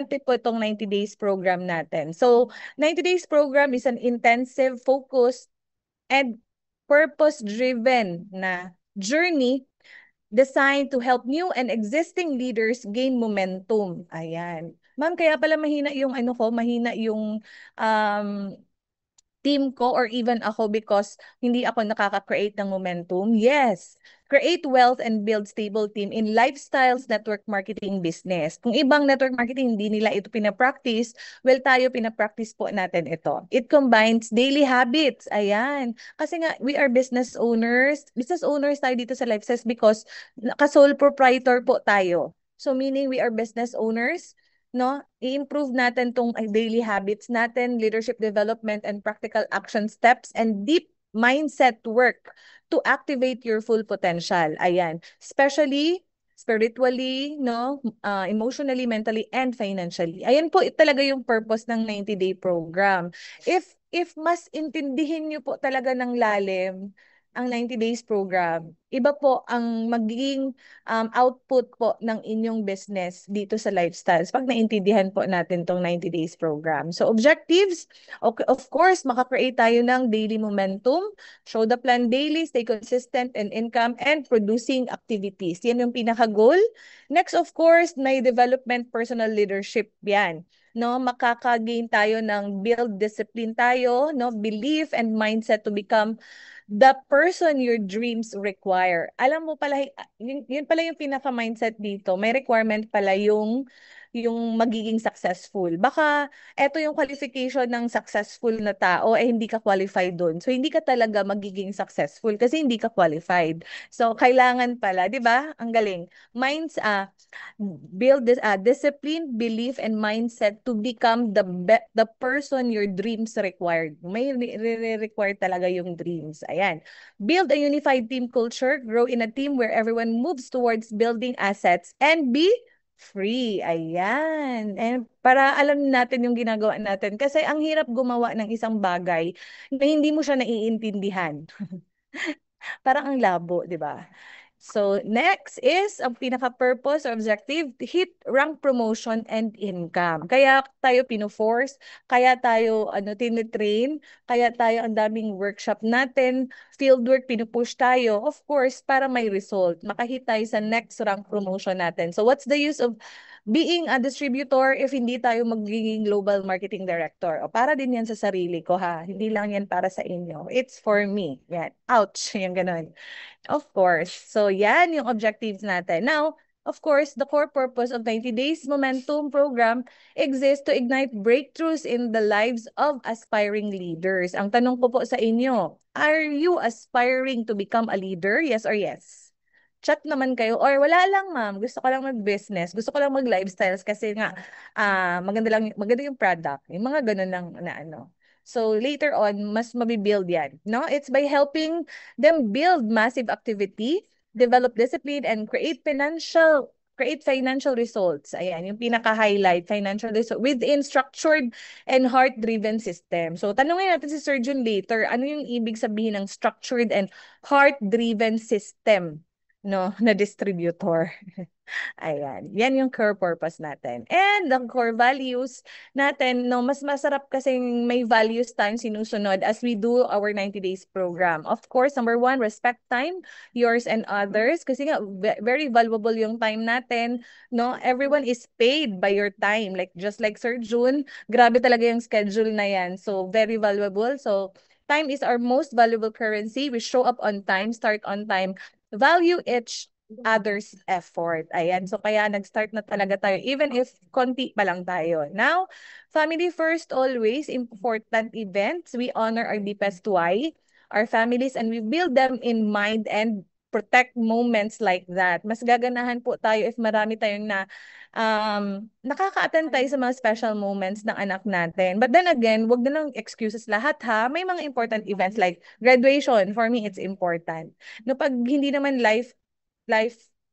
po itong 90 days program natin. So, 90 days program is an intensive, focused, and purpose-driven na journey designed to help new and existing leaders gain momentum. Ayan. Ma'am, kaya pala mahina yung mahina yung um, team ko or even ako because hindi ako nakaka-create ng momentum. Yes, create wealth and build stable team in lifestyles network marketing business. Kung ibang network marketing hindi nila ito pinapractice, well tayo pinapractice po natin ito. It combines daily habits. Ayan. Kasi nga, we are business owners. Business owners tayo dito sa Lifestyles because naka-sole proprietor po tayo. So meaning we are business owners, no? I-improve natin tong daily habits natin, leadership development and practical action steps and deep mindset work to activate your full potential. Ayan. Especially spiritually, no? Emotionally, mentally, and financially. Ayan po talaga yung purpose ng 90-day program. If mas intindihin niyo po talaga ng lalim ang 90 days program, iba po ang magiging output po ng inyong business dito sa Lifestyles pag naintindihan po natin tong 90 days program. So objectives, okay, of course, makakreate tayo ng daily momentum, show the plan daily, stay consistent in income and producing activities. Yan yung pinaka-goal. Next, of course, may development personal leadership yan. No, makaka-gain tayo ng build discipline tayo, no, belief and mindset to become the person your dreams require. Alam mo pala, yun pala yung pinaka-mindset dito. May requirement pala yung magiging successful. Baka eto yung qualification ng successful na tao eh hindi ka qualified doon. So hindi ka talaga magiging successful kasi hindi ka qualified. So kailangan pala, 'di ba? Ang galing. Build this discipline, belief and mindset to become the person your dreams required. May require talaga yung dreams. Ayan. Build a unified team culture, grow in a team where everyone moves towards building assets and be free. Ayan. And para alam natin yung ginagawa natin kasi ang hirap gumawa ng isang bagay na hindi mo siya naiintindihan. Parang ang labo, 'di ba? So, next is ang pinaka-purpose or objective, hit rank promotion and income. Kaya tayo pino-force, kaya tayo tinitrain, kaya tayo ang daming workshop natin, fieldwork pinupush tayo, of course, para may result. Makahit tayo sa next rank promotion natin. So, what's the use of being a distributor if hindi tayo magiging global marketing director? O, para din yan sa sarili ko ha. Hindi lang yan para sa inyo. It's for me. Yan. Ouch. Yung ganun. Of course. So, yan yung objectives natin. Now, of course, the core purpose of 90 Days Momentum Program exists to ignite breakthroughs in the lives of aspiring leaders. Ang tanong ko po sa inyo, are you aspiring to become a leader? Yes or yes? Chat naman kayo. Or wala lang, ma'am. Gusto ko lang mag-business. Gusto ko lang mag-lifestyles kasi nga maganda yung product. Yung mga ganun lang na ano. So later on, mas mabibuild yan. No? It's by helping them build massive activity, develop discipline, and create financial results. Ayan, yung pinaka-highlight, financial results within structured and heart-driven system. So, tanungin natin si Sir Jun later, ano yung ibig sabihin ng structured and heart-driven system, no, na distributor. Ayan. Yan yung core purpose natin. And the core values natin, no, mas masarap kasi may values tayong sinusunod as we do our 90 days program. Of course, number one, respect time, yours and others. Kasi nga, very valuable yung time natin. No? Everyone is paid by your time. Like, just like Sir June, grabe talaga yung schedule na yan. So, very valuable. So, time is our most valuable currency. We show up on time, start on time, value each others' effort. Ayan. So, kaya nag-start na talaga tayo, even if konti pa lang tayo. Now, family first always, important events. We honor our deepest why, our families, and we build them in mind and protect moments like that. Mas gaganahan po tayo if marami tayong nakaka-attend tayo sa mga special moments ng anak natin. But then again, wag na lang excuses lahat ha. May mga important events like graduation. For me, it's important. No, pag hindi naman life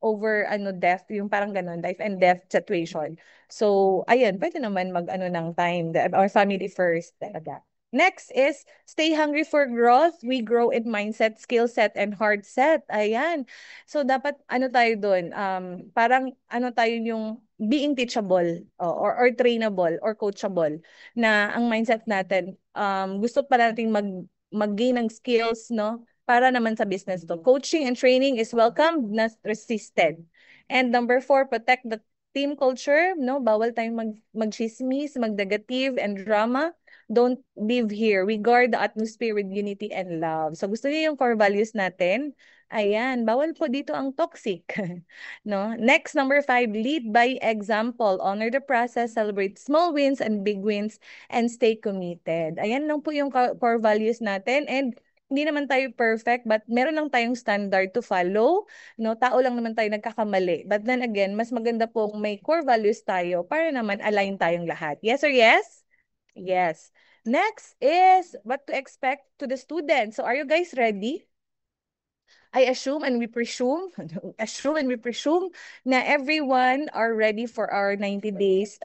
over death, yung parang ganun, life and death situation. So, ayan, pwede naman mag ng time, or family first talaga. Next is stay hungry for growth. We grow in mindset, skill set, and heart set. Ayan. So, dapat tayo doon? Parang tayo yung being teachable or trainable or coachable na ang mindset natin gusto pa nating mag-gain ng skills no para naman sa business to. Coaching and training is welcome, not resisted. And number 4, protect the team culture, no? Bawal tayong magchismis, magnegative and drama. Don't live here. We guard the atmosphere with unity and love. So gusto niyo yung core values natin? Ayan, bawal po dito ang toxic. No? Next, number 5, lead by example. Honor the process, celebrate small wins and big wins, and stay committed. Ayan lang po yung core values natin. And hindi naman tayo perfect, but meron lang tayong standard to follow. No? Tao lang naman tayo nagkakamali. But then again, mas maganda pong may core values tayo para naman align tayong lahat. Yes or yes? Yes. Next is what to expect to the students. So are you guys ready? I assume and we presume, assume and we presume na everyone are ready for our 90 days.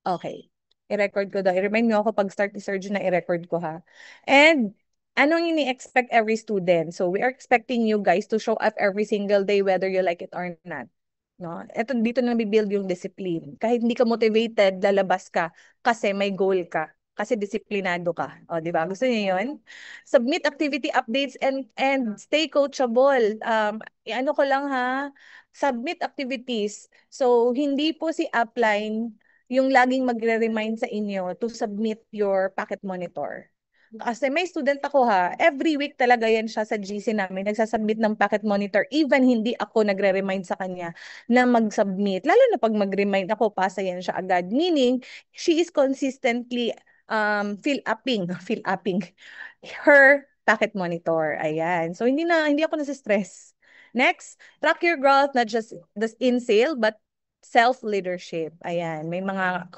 Okay. I-record ko daw. I-remind nyo ako pag start ni Sergio na i-record ko ha. And anong ini-expect every student? So we are expecting you guys to show up every single day whether you like it or not. No? Ito dito na build yung discipline. Kahit hindi ka motivated, lalabas ka kasi may goal ka. Kasi disiplinado ka. O, di ba? Gusto niyo yun? Submit activity updates and stay coachable. Ano ko lang ha, submit activities. So, hindi po si upline yung laging magre-remind sa inyo to submit your packet monitor. Kasi may student ako ha, every week talaga yan siya sa GC namin, nagsasubmit ng packet monitor, even hindi ako nagre-remind sa kanya na mag-submit. Lalo na pag mag-remind ako, pasa yan siya agad. Meaning, she is consistently fill upping her packet monitor. Ayan. So, hindi ako nasistress. Next, track your growth, not just in sale, but self-leadership. Ayan, may mga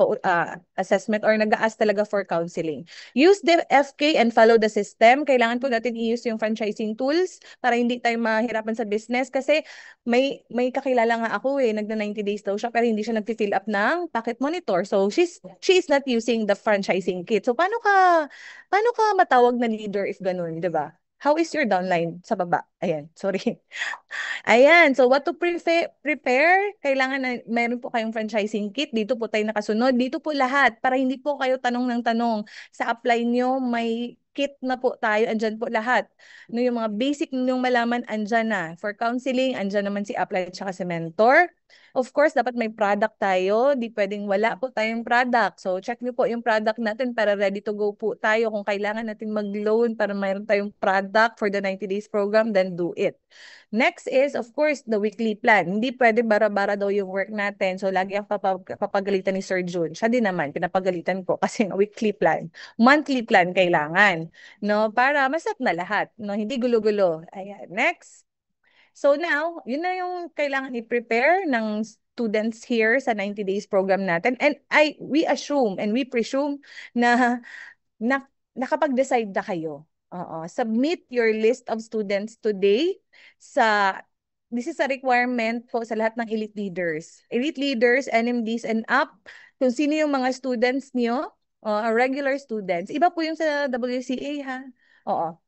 assessment or nag-a-ask talaga for counseling. Use the FK and follow the system. Kailangan po natin i-use yung franchising tools para hindi tayo mahirapan sa business kasi may kakilala nga ako nagna 90 days daw siya pero hindi siya nag-fill up ng packet monitor. So she is not using the franchising kit. So paano ka matawag na leader if ganun, 'di ba? How is your downline sa baba? Ayan, sorry. Ayan, so what to prepare? Kailangan na meron po kayong franchising kit. Dito po tayo nakasunod. Dito po lahat para hindi po kayo tanong ng tanong. Sa apply nyo, may kit na po tayo. Andyan po lahat. No, yung mga basic ninyong malaman, andyan na. For counseling, andyan naman si apply at saka si mentor. Of course, dapat may product tayo. Di pwedeng wala po tayong product. So, check nyo po yung product natin para ready to go po tayo. Kung kailangan natin mag-loan para mayroon tayong product for the 90 days program, then do it. Next is, of course, the weekly plan. Hindi pwede bara-bara daw yung work natin. So, lagi ang papagalitan ni Sir June. Siya din naman, pinapagalitan ko kasi weekly plan. Monthly plan kailangan. No? Para masat na lahat. No? Hindi gulo-gulo. Ayan. Next. So now, yun na yung kailangan i-prepare ng students here sa 90 days program natin. And we assume and we presume na nakapag-decide na kayo. Submit your list of students today this is a requirement po sa lahat ng elite leaders. Elite leaders, NMDs, and up. Kung sino yung mga students niyo, regular students. Iba po yung sa WCA ha. Oo.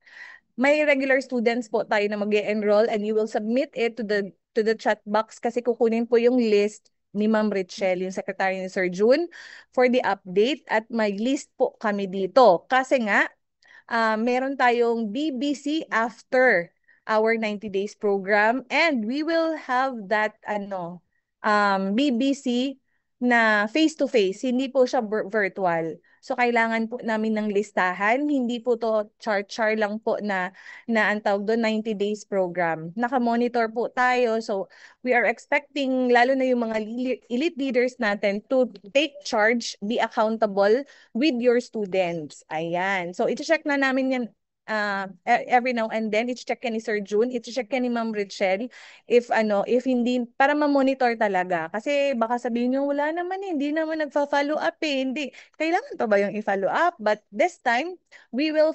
May regular students po tayo na mag-enroll and you will submit it to the chat box kasi kukunin po yung list ni Ma'am Richelle, yung secretary ni Sir June, for the update at may list po kami dito. Kasi nga, meron tayong BBC after our 90 days program and we will have that BBC na face-to-face, hindi po siya virtual. So, kailangan po namin ng listahan. Hindi po to char-char lang po na ang tawag doon, 90 days program. Naka-monitor po tayo. So, we are expecting, lalo na yung mga elite leaders natin, to take charge, be accountable with your students. Ayan. So, iti-check na namin yan every now and then. Iti-check ka ni Sir June, iti-check ka ni Ma'am Richelle if hindi, para ma-monitor talaga. Kasi baka sabihin nyo, wala naman hindi naman nagfa-follow up Hindi. Kailangan pa ba yung i-follow up? But this time, we will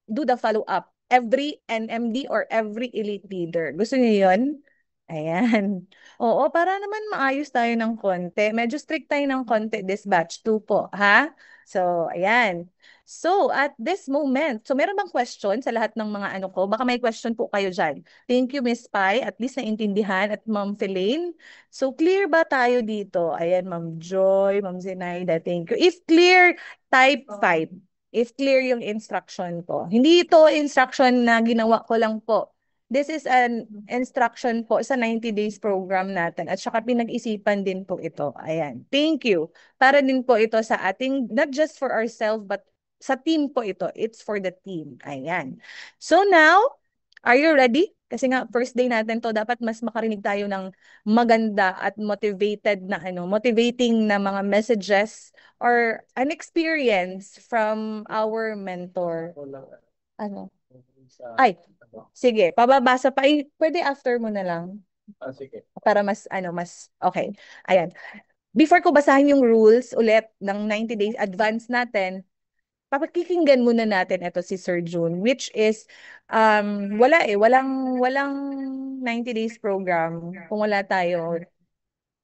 do the follow up every NMD or every elite leader. Gusto niyo yun? Ayan. Oo, para naman maayos tayo ng konti. Medyo strict tayo ng konti this batch 2 po, ha? So, ayan. So, at this moment, so meron bang question sa lahat ng mga ano ko? Baka may question po kayo dyan. Thank you, Miss Pai. At least naintindihan. At Ma'am Philane. So, clear ba tayo dito? Ayan, Ma'am Joy, Ma'am Zenaida, thank you. If clear, type 5. If clear yung instruction ko. Hindi ito instruction na ginawa ko lang po. This is an instruction po sa 90 days program natin at saka pinag-isipan din po ito. Ayan. Thank you. Para din po ito sa ating, not just for ourselves, but sa team po ito. It's for the team. Ayan. So now, are you ready? Kasi nga, first day natin to, dapat mas makarinig tayo ng maganda at motivated na motivating na mga messages or an experience from our mentor. Ano? Ay, sige, pababasa pa. Ay, pwede after mo na lang. Sige. Para mas, mas, okay. Ayan. Before ko basahin yung rules ulit ng 90 days advance natin, papakikinggan muna natin ito si Sir June, which is, walang 90 days program kung wala tayo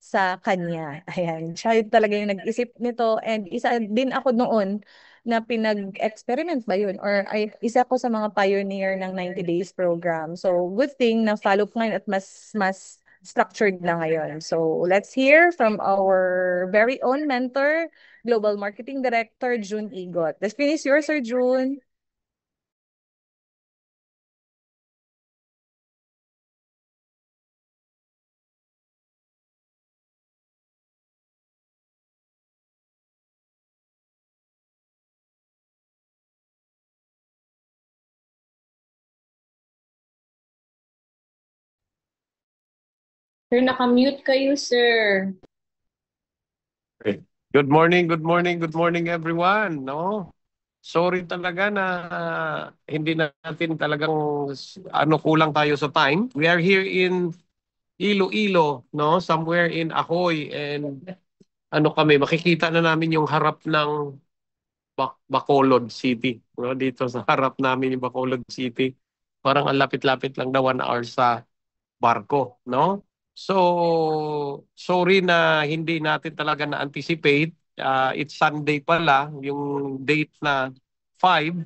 sa kanya. Ayan, siya yung talaga yung nag-isip nito and isa din ako noon na pinag-experiment ba yun? Or ay, isa ko sa mga pioneer ng 90 days program. So, good thing na follow up ngayon at mas structured na ngayon. So, let's hear from our very own mentor, Global Marketing Director, June Igot. The screen is yours, Sir June. Sir, naka-mute kayo, sir. Okay. Good morning everyone, no? Sorry talaga na hindi natin talagang kulang tayo sa time. We are here in Iloilo, no? Somewhere in Ahoy and kami makikita na namin yung harap ng Bacolod City, no? Dito sa harap namin yung Bacolod City. Parang ang lapit-lapit lang na 1 hour sa barko, no? So, sorry na hindi natin talaga na-anticipate. It's Sunday pala, yung date na 5,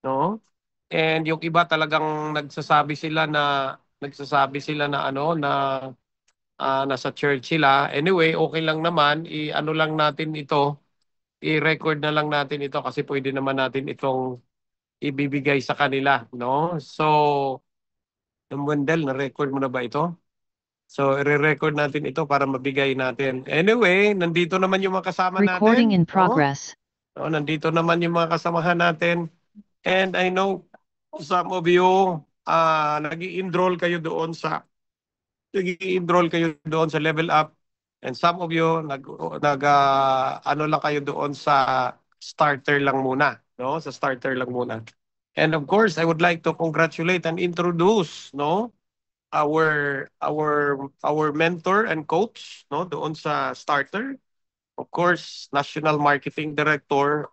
no? And yung iba talagang nagsasabi sila na nasa church sila. Anyway, okay lang naman, i-ano lang natin ito, i-record na lang natin ito kasi pwede naman natin itong ibibigay sa kanila, no? So, Wendell, na-record mo na ba ito? So, i-record natin ito para mabigay natin. Anyway, nandito naman yung mga kasama Recording natin. in progress. No, nandito naman yung mga kasamahan natin. And I know some of you nag-i-enroll kayo doon sa level up. And some of you ano lang kayo doon sa starter lang muna, no? Sa starter lang muna. And of course, I would like to congratulate and introduce, no? Our mentor and coach, no, doon sa starter, of course, National Marketing Director,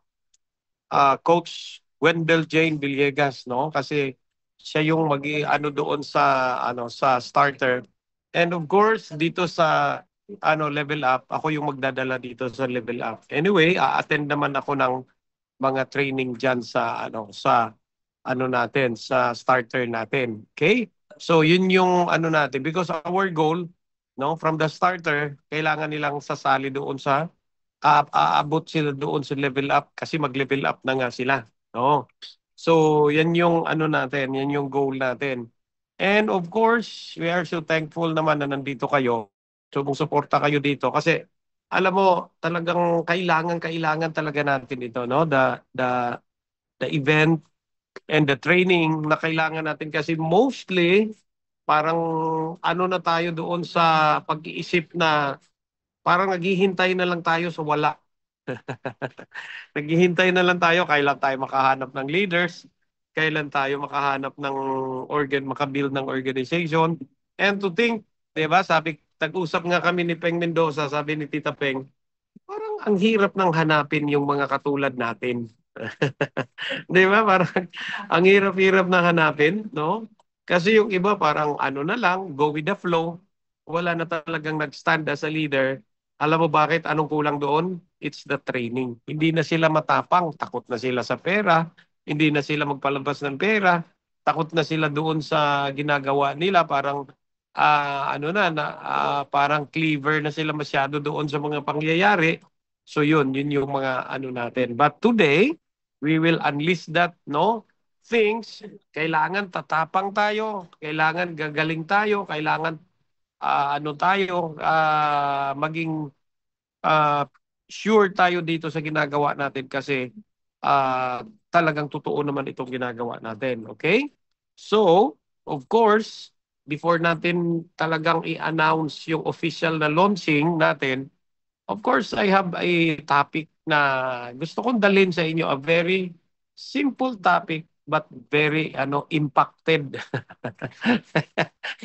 Coach Wendell Jane Villegas, no, kasi siya yung ano doon sa starter. And of course dito sa level up, ako yung magdadala dito sa level up. Anyway, attend naman ako ng mga training diyan sa natin, sa starter natin. Okay? So yun yung natin because our goal, no, from the starter, kailangan nilang sasali doon sa aabot sila doon sa level up kasi mag-level up na nga sila, no. So yan yung natin, yan yung goal natin. And of course, we are so thankful naman na nandito kayo. So suporta kayo dito kasi alam mo talagang kailangan talaga natin ito, no, the event and the training na kailangan natin kasi mostly parang na tayo doon sa pag-iisip na parang naghihintay na lang tayo sa wala. Naghihintay na lang tayo kailan tayo makahanap ng leaders, kailan tayo makahanap ng makabuild ng organization. And to think, 'di ba? Tag-usap nga kami ni Peng Mendoza, sabi ni Tita Peng, parang ang hirap nang hanapin yung mga katulad natin. 'Di ba? Parang ang hirap-hirap na hanapin, no? Kasi yung iba parang ano na lang, go with the flow. Wala na talagang nag-stand as a leader. Alam mo bakit? Anong kulang doon? It's the training. Hindi na sila matapang. Takot na sila sa pera. Hindi na sila magpalabas ng pera. Takot na sila doon sa ginagawa nila. Parang parang clever na sila masyado doon sa mga pangyayari. So yun yung mga ano natin. But today, we will unleash that, no? Things, kailangan tatapang tayo, kailangan gagaling tayo, kailangan maging ah, sure tayo dito sa ginagawa natin kasi talagang totoo naman itong ginagawa natin. Okay? So, of course, before natin talagang i-announce yung official na launching natin, of course, I have a topic na gusto kong dalhin sa inyo, a very simple topic but very impacted.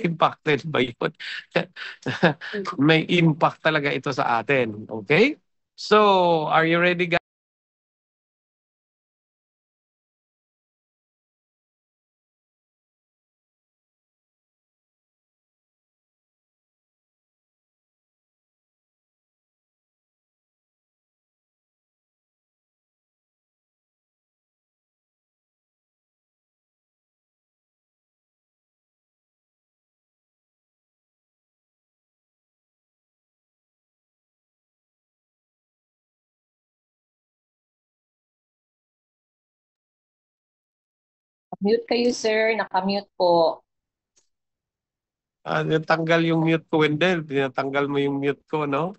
Impacted ba yun? May impact talaga ito sa atin. Okay? So, are you ready, guys? Mute kayo, sir. Nakamute po. Natanggal yung mute ko, Wendell. Tinatanggal mo yung mute ko, no?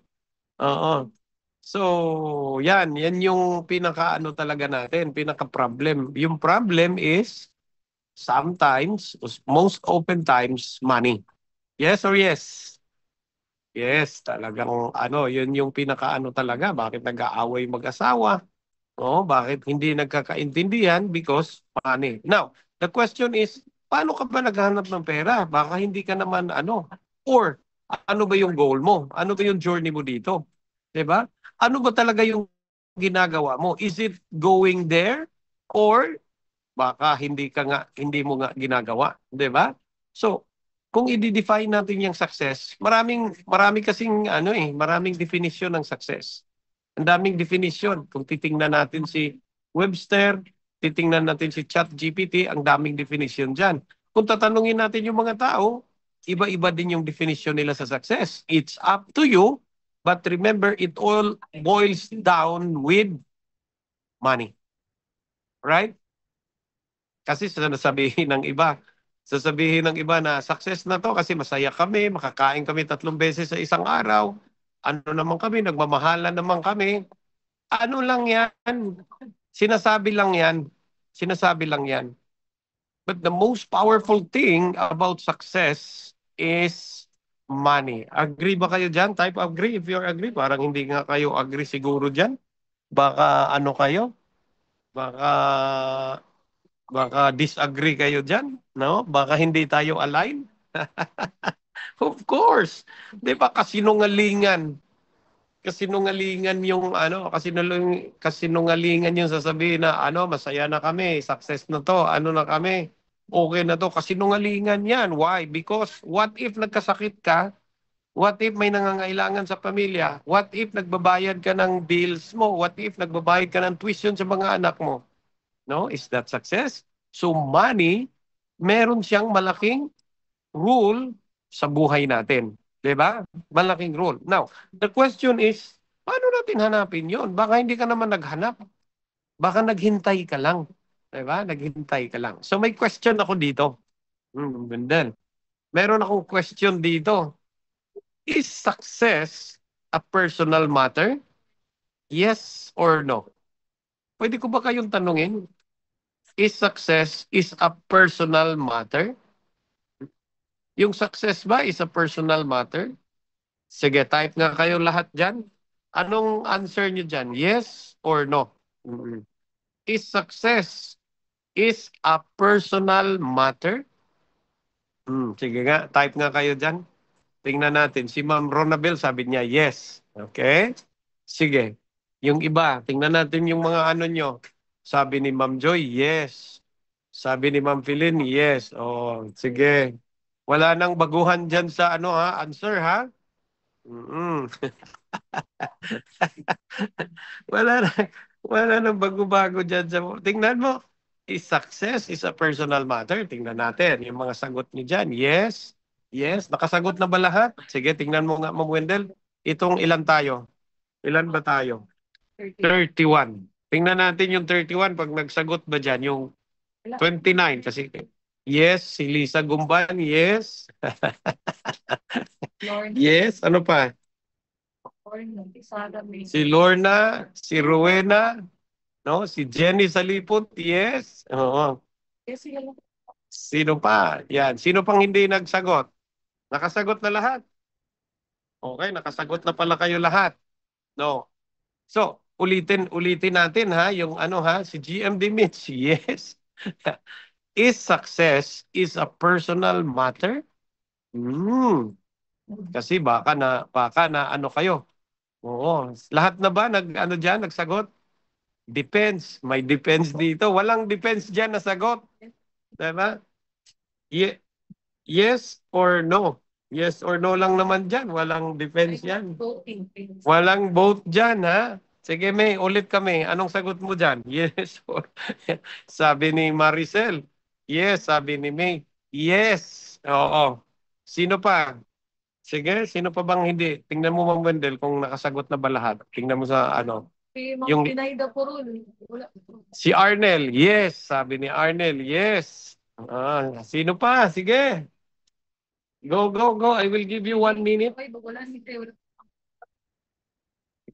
Oo. So, yan yung pinaka-ano talaga natin, pinaka-problem. Yung problem is, sometimes, most open times, money. Yes or yes? Yes, talagang yun yung pinaka-ano talaga. Bakit nag-aaway mag-asawa? Oh, bakit hindi nagkakaintindihan? Because money. Now, the question is, paano ka ba naghahanap ng pera? Baka hindi ka naman or ano ba yung goal mo? Ano ba yung journey mo dito? 'Di ba? Ano ba talaga yung ginagawa mo? Is it going there or baka hindi mo nga ginagawa, 'di ba? So, kung i-define natin yung success, marami kasing maraming definition ng success. Ang daming definition. Kung titingnan natin si Webster, titingnan natin si ChatGPT, ang daming definition diyan. Kung tatanungin natin yung mga tao, iba-iba din yung definition nila sa success. It's up to you, but remember, it all boils down with money. Right? Kasi sasabihin ng iba na success na to kasi masaya kami, makakain kami 3 beses sa isang araw. Ano naman kami, nagmamahalan naman kami. Ano lang yan? Sinasabi lang yan. Sinasabi lang yan. But the most powerful thing about success is money. Agree ba kayo dyan? Type agree if you're agree. Parang hindi nga kayo agree siguro dyan. Baka kayo? Baka disagree kayo dyan, no? Baka hindi tayo align. Of course. 'Di ba kasinungalingan? Kasinungalingan yung kasinungalingan yung sasabihin na masaya na kami, success na to, na kami, okay na to. Kasinungalingan yan. Why? Because what if nagkasakit ka? What if may nangangailangan sa pamilya? What if nagbabayad ka ng bills mo? What if nagbabayad ka ng tuition sa mga anak mo? No? Is that success? So money, meron siyang malaking rule sa buhay natin. 'Di ba? Malaking rule. Now, the question is, paano natin hanapin 'yon? Baka hindi ka naman naghanap. Baka naghintay ka lang. 'Di ba? Naghintay ka lang. So may question ako dito. Ganda. Meron akong question dito. Is success a personal matter? Yes or no? Pwede ko ba kayong tanungin? Is success is a personal matter? Yung success ba is a personal matter? Sige, type nga kayo lahat dyan. Anong answer nyo dyan? Yes or no? Is success is a personal matter? Sige nga, type nga kayo dyan. Tingnan natin. Si Ma'am Ronabel sabi niya yes. Okay? Sige. Yung iba, tingnan natin yung mga nyo. Sabi ni Ma'am Joy, yes. Sabi ni Ma'am Philin, yes. Oh, sige. Wala nang baguhan dyan sa ano ha, answer ha. Mm. Wala na, wala nang bago-bago dyan sa... Tingnan mo, is success is a personal matter. Tingnan natin yung mga sagot niyo dyan. Yes, yes. Nakasagot na ba lahat? Sige, tingnan mo nga, Ma'am Wendell. Itong ilan tayo? Ilan ba tayo? 31. Tingnan natin yung 31 pag nagsagot ba dyan. Yung 29 kasi yes, si Lisa Gumban, yes. Yes, ano pa? Si Lorna, si Rowena, no? Si Jenny Salipot, yes. Oo. Sino pa? Yan. Sino pang hindi nagsagot? Nakasagot na lahat. Okay, nakasagot na pala kayo lahat. No. So, ulitin natin ha, yung ano ha, si GMD Mitch, yes. Is success is a personal matter? Hmm. Kasi baka na ano kayo. Oo. Lahat na ba ano diyan nagsagot? Depends. May depends dito. Walang depends diyan na sagot. 'Di ba? Ye- yes or no? Yes or no lang naman diyan. Walang depends yan. Walang vote diyan ha. Sige, May, ulit kami. Anong sagot mo diyan? Yes or sabi ni Maricel. Yes, sabi ni May. Yes. Oo. Sino pa? Sige, sino pa bang hindi? Tingnan mo, Ma'am Wendell, kung nakasagot na ba lahat. Tingnan mo sa ano. Yung si Arnel, yes. Sabi ni Arnel, yes. Sino pa? Sige. Go, go, go. I will give you 1 minute.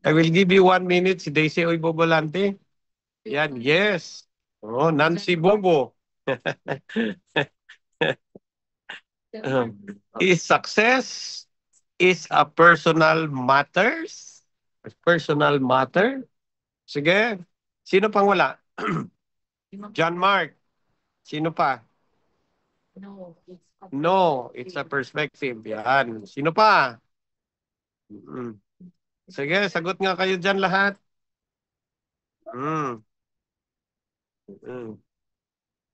I will give you 1 minute. Si Daisy Oy Bobolante. Yan, yes. Oh, Nancy Bobo. Is success is a personal matters? Personal matter? Sige. Sino pang wala? John Mark. Sino pa? No, it's a perspective. Yan. Sino pa? Mm. Sige, sagot nga kayo dyan lahat. Mm. Mm.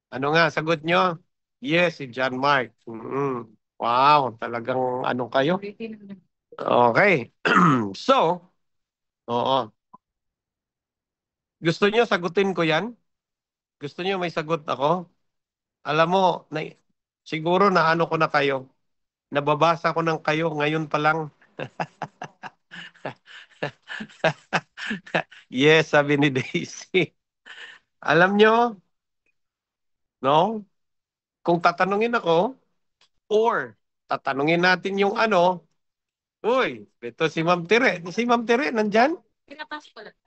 Ano nga, sagot nyo? Yes, si John Mark. Mm. Wow, talagang ano kayo? Okay. So, oo. Gusto nyo sagutin ko yan? Gusto nyo may sagot ako? Alam mo, siguro na ano ko na kayo. Nababasa ko ng kayo ngayon pa lang. Yes, sabi ni Daisy. Alam nyo, no? Kung tatanungin ako, or tatanungin natin yung ano, uy, ito si Ma'am Tire. Si Ma'am Tire, nandyan?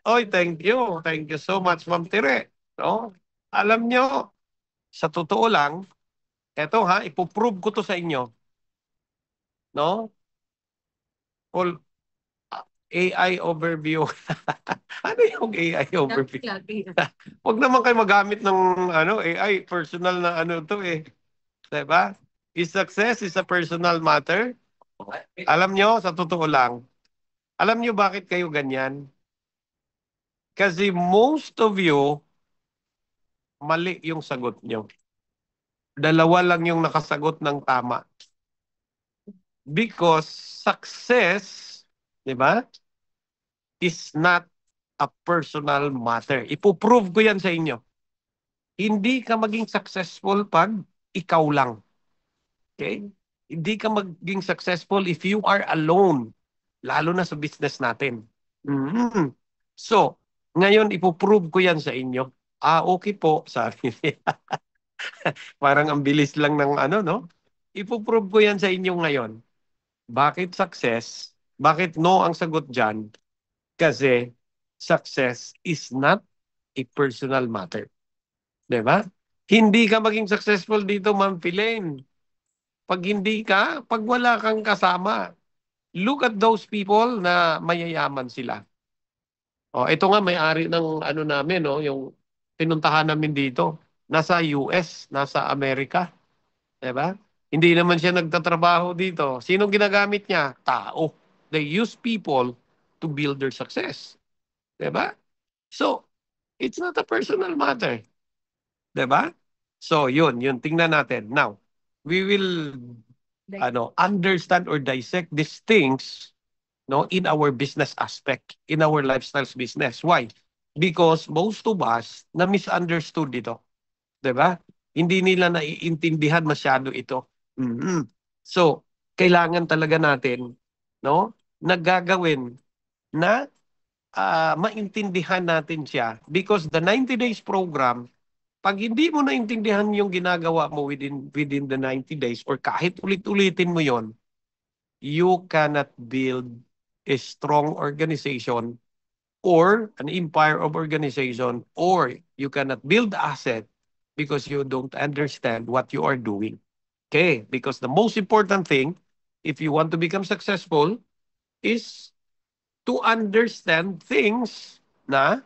Oy, thank you. Thank you so much, Ma'am Tire. No? Alam nyo, sa totoo lang, eto ha, ipoprove ko to sa inyo. No? All AI overview. Ano yung AI overview? Huwag naman kayo magamit ng ano AI, personal na ano to eh. 'Di ba? Is success is a personal matter. Alam nyo, sa totoo lang, alam nyo bakit kayo ganyan? Kasi most of you, mali yung sagot nyo. Dalawa lang yung nakasagot ng tama. Because success, di ba, is not a personal matter. Ipoprove ko yan sa inyo. Hindi ka maging successful pag ikaw lang. Okay? Hindi ka maging successful if you are alone. Lalo na sa business natin. Mhm. So, ngayon ipoprove ko yan sa inyo. Okay po, sabi niya. Parang ang bilis lang ng ano, no? Ipoprove ko yan sa inyo ngayon. Bakit success? Bakit no ang sagot dyan? Kasi success is not a personal matter. Di ba? Hindi ka maging successful dito, Ma'am Philaine. Pag wala kang kasama, look at those people na mayayaman sila. Oh, ito nga may-ari ng ano namin, no, yung pinuntahan namin dito. Nasa US, nasa Amerika, 'di ba? Hindi naman siya nagtatrabaho dito. Sinong ginagamit niya? Tao. They use people to build their success. 'Di ba? So, it's not a personal matter. 'Di ba? So, yun tingnan natin. Now, we will understand or dissect these things, no, in our business aspect, in our lifestyles business. Why? Because most of us na misunderstood ito. 'Di ba? Hindi nila naiintindihan masyado ito. Mhm. So, kailangan talaga natin, no, nagagawin na maintindihan natin siya because the 90 days program, pag hindi mo naintindihan yung ginagawa mo within the 90 days or kahit ulit-ulitin mo yon, you cannot build a strong organization or an empire of organization, or you cannot build asset because you don't understand what you are doing. Okay? Because the most important thing, if you want to become successful, is to understand things na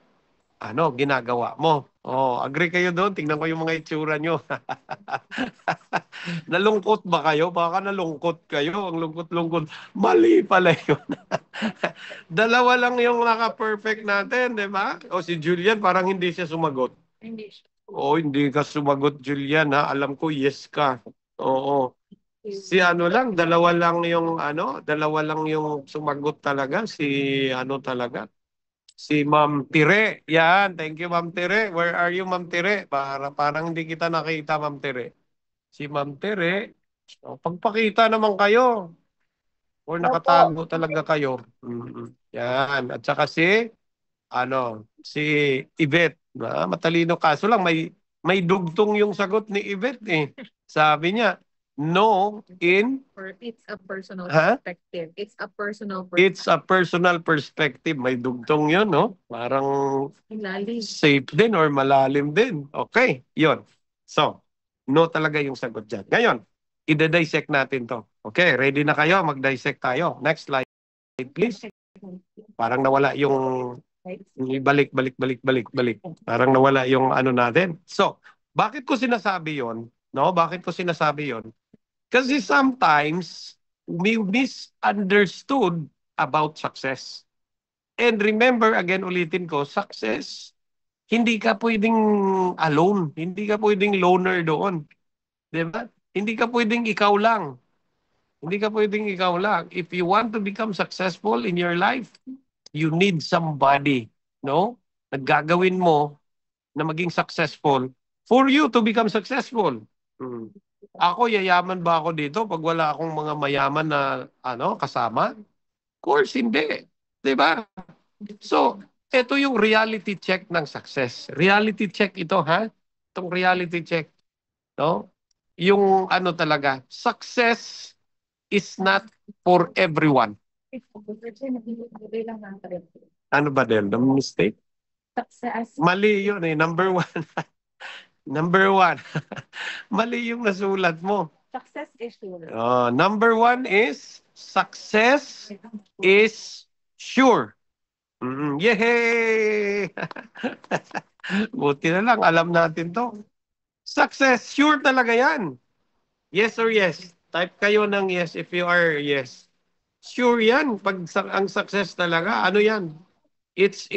ginagawa mo. Oh, agree kayo doon? Tingnan ko yung mga itsura nyo. Nalungkot ba kayo? Baka nalungkot kayo. Ang lungkot-lungkot. Mali pala yun. Dalawa lang yung naka-perfect natin, di ba? O si Julian, parang hindi siya sumagot. Hindi siya. Oo, hindi ka sumagot, Julian, ha? Alam ko, yes ka. Oo. Si dalawa lang yung sumagot talaga. Si talaga. Si Ma'am Tire. Yan. Thank you, Ma'am Tire. Where are you, Ma'am Tire? Parang hindi kita nakita, Ma'am Tire. Si Ma'am Tire. Pagpakita naman kayo. Or nakatago talaga kayo. Yan. At saka si Yvette. Matalino kaso lang may dugtong yung sagot ni Yvette eh. Sabi niya, no in It's a personal Ha? perspective. It's a personal it's a personal perspective. May dugtong yun, no? Parang Lalim. safe din or malalim din. Okay, yun. So, no talaga yung sagot dyan. Ngayon, ide-dissect natin to. Okay, ready na kayo? Mag-dissect tayo. Next slide, please. Parang nawala yung balik. Parang nawala yung natin. So, bakit ko sinasabi yon? No? Bakit ko sinasabi yon? Kasi sometimes we misunderstood about success. And remember, again, ulitin ko, success, hindi ka pwedeng alone. Hindi ka pwedeng loner doon. Diba? Hindi ka pwedeng ikaw lang. Hindi ka pwedeng ikaw lang. If you want to become successful in your life, you need somebody, no? Naggagawin mo na maging successful for you to become successful. Ako, yayaman ba ako dito pag wala akong mga mayaman na kasama? Of course, hindi. Diba? So, ito yung reality check ng success. Reality check ito, ha? Itong reality check. No? Yung talaga, success is not for everyone. Ano ba din? The mistake? Success. Mali yun eh. Number one. Number one. Mali yung nasulat mo. Success is sure. Number one is success is sure. Yay! Buti na lang, alam natin to. Success, sure talaga yan. Yes or yes? Type kayo ng yes if you are yes. Sure yan. Pag ang success talaga, yan? It's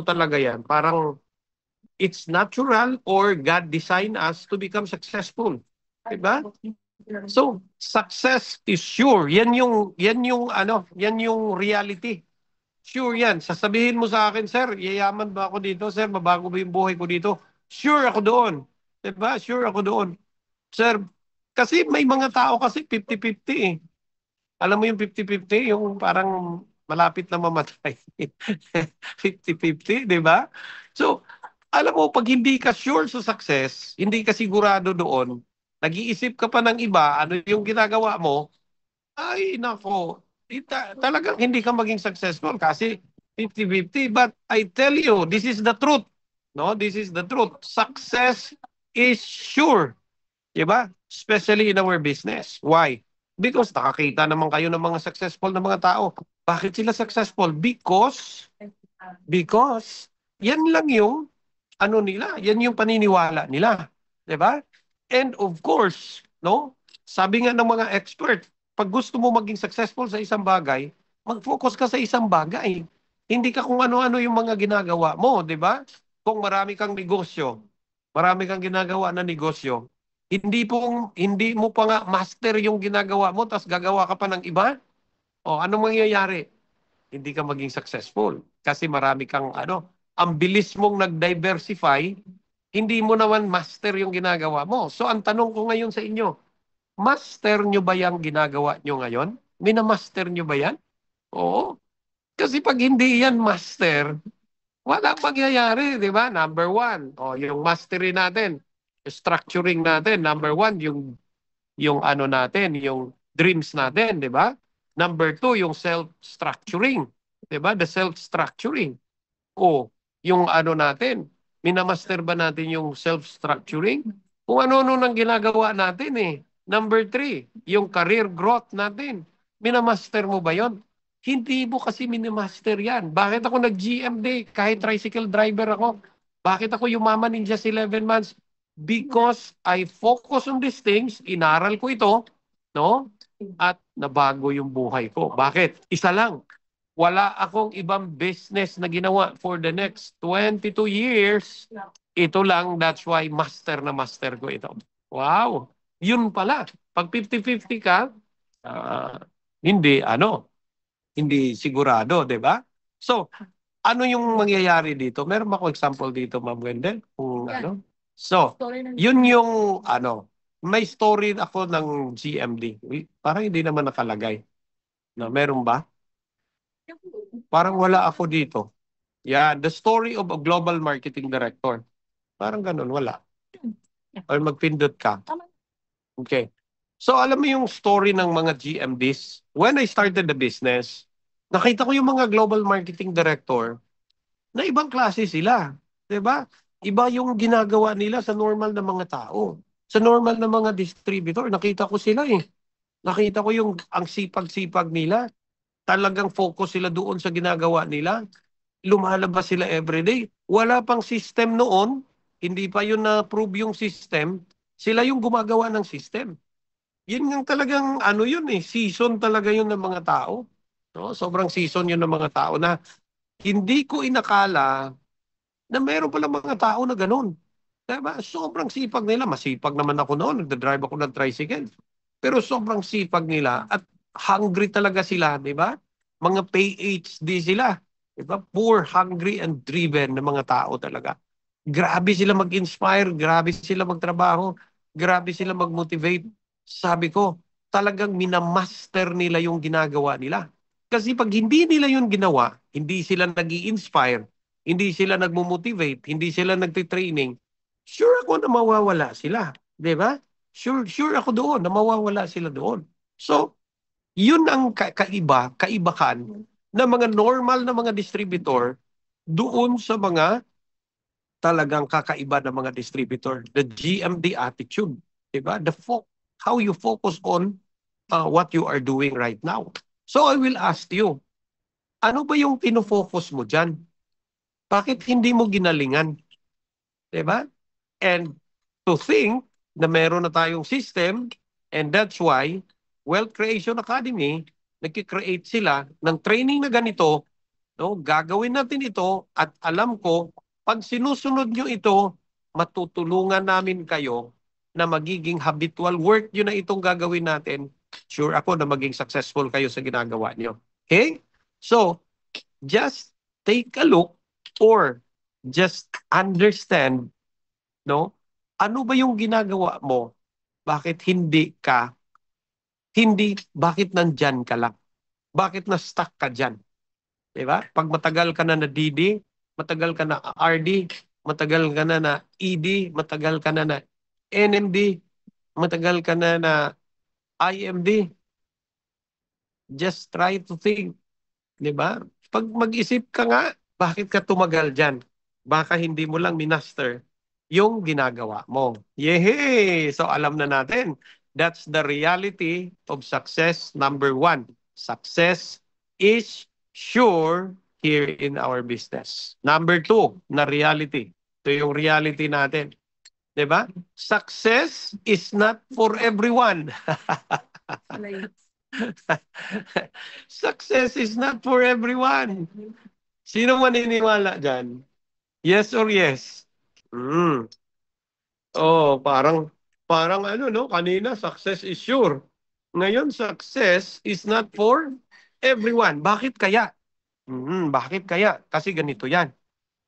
talaga yan. Parang it's natural or God designed us to become successful. Diba? So, success is sure. Yan yung reality. Sure yan. Sasabihin mo sa akin, sir, yayaman ba ako dito? Sir, mabago ba yung buhay ko dito? Sure ako doon. Diba? Sure ako doon. Sir, kasi may mga tao kasi 50-50 eh. Alam mo yung 50-50? Yung parang malapit na mamatay. 50-50, diba? So, alam mo, pag hindi ka sure sa success, hindi ka sigurado doon, nag-iisip ka pa ng iba, ano yung ginagawa mo, ay, nako, talagang hindi ka maging successful kasi 50-50. But I tell you, this is the truth. No, this is the truth. Success is sure. Diba? Especially in our business. Why? Because nakakita naman kayo ng mga successful na mga tao. Bakit sila successful? Because yan lang yung nila, yan yung paniniwala nila. 'Di ba? And of course, no? Sabi nga ng mga expert, pag gusto mo maging successful sa isang bagay, mag-focus ka sa isang bagay. Hindi ka kung ano-ano yung mga ginagawa mo, 'di ba? Kung marami kang negosyo, Marami kang ginagawa na negosyo. Hindi mo pa nga master yung ginagawa mo, tapos gagawa ka pa ng iba? O, ano mangyayari? Hindi ka maging successful. Kasi marami kang ang bilis mong nag-diversify, hindi mo naman master yung ginagawa mo. So, ang tanong ko ngayon sa inyo, master nyo ba yung ginagawa nyo ngayon? Minamaster nyo ba yan? Oo. Kasi pag hindi yan master, wala mangyayari, di ba? Number one, yung mastery natin, structuring natin. Number one, yung ano natin, yung dreams natin, di ba? Number two, yung self-structuring, di ba? The self-structuring. O, yung ano natin, minamaster ba natin yung self-structuring? Kung ano-ano nang ginagawa natin eh. Number three, yung career growth natin. Minamaster mo ba yon? Hindi mo kasi minamaster yan. Bakit ako nag-GMD kahit tricycle driver ako? Bakit ako yumaman in just 11 months? Because I focus on these things, inaral ko ito, no? At nabago yung buhay ko. Bakit? Isa lang. Wala akong ibang business na ginawa for the next 22 years. Ito lang, that's why master na master ko ito. Wow! Yun pala. Pag 50-50 ka, ah, hindi, hindi sigurado, di ba? So, ano yung mangyayari dito? Meron ba ako example dito, Ma'am Wendell? Kung ano? So, yun yung may story ako ng GMD. Parang hindi naman nakalagay. No, meron ba? Parang wala ako dito. Yeah, the story of a global marketing director. Parang ganun, wala. Or magpindot ka. Okay. So alam mo yung story ng mga GMDs? When I started the business, nakita ko yung mga global marketing director na ibang klase sila. 'Di ba? Iba yung ginagawa nila sa normal na mga tao. Sa normal na mga distributor, nakita ko sila eh. Nakita ko yung ang sipag-sipag nila. Talagang focus sila doon sa ginagawa nila. Lumalabas sila everyday. Wala pang system noon, hindi pa yun na-prove yung system, sila yung gumagawa ng system. Yun yung talagang yun eh, season talaga yun ng mga tao. No? Sobrang season yun ng mga tao na hindi ko inakala na meron pala mga tao na ganun. Diba? Sobrang sipag nila. Masipag naman ako noon. Nagdadrive ako ng tricycle. Pero sobrang sipag nila at hungry talaga sila, di ba? Mga PhD sila. Di ba? Poor, hungry, and driven na mga tao talaga. Grabe sila mag-inspire. Grabe sila magtrabaho. Grabe sila mag-motivate. Sabi ko, talagang minamaster nila yung ginagawa nila. Kasi pag hindi nila yung ginawa, hindi sila nag-i-inspire, hindi sila nagmo-motivate, hindi sila nagtitraining, sure ako na mawawala sila. Di ba? Sure ako doon na mawawala sila doon. So, yun ang kaibahan ng mga normal na mga distributor doon sa mga talagang kakaiba ng mga distributor. The GMD attitude. Di ba? How you focus on what you are doing right now. So, I will ask you, ano ba yung pinofocus mo dyan? Bakit hindi mo ginalingan? Diba? And to think na meron na tayong system, and that's why Wealth Creation Academy, nagki-create sila ng training na ganito, no? Gagawin natin ito at alam ko, pag sinusunod nyo ito, matutulungan namin kayo na magiging habitual work nyo na itong gagawin natin. Sure ako na maging successful kayo sa ginagawa nyo. Okay? So, just take a look or just understand, no? Ano ba yung ginagawa mo? Bakit bakit nandyan ka lang? Bakit na-stuck ka dyan? Diba? Pag matagal ka na na DD, matagal ka na RD, matagal ka na na ED, matagal ka na na NMD, matagal ka na na IMD, just try to think. Diba? Pag mag-isip ka nga, bakit ka tumagal dyan? Baka hindi mo lang minaster yung ginagawa mo. Yehey! So alam na natin, that's the reality of success number one. Success is sure here in our business. Number two, na reality. Ito yung reality natin. Diba? Success is not for everyone. Success is not for everyone. Sino maniniwala dyan? Yes or yes? Mm. Oh, parang ano no, kanina success is sure. Ngayon success is not for everyone. Bakit kaya? Bakit kaya? Kasi ganito 'yan.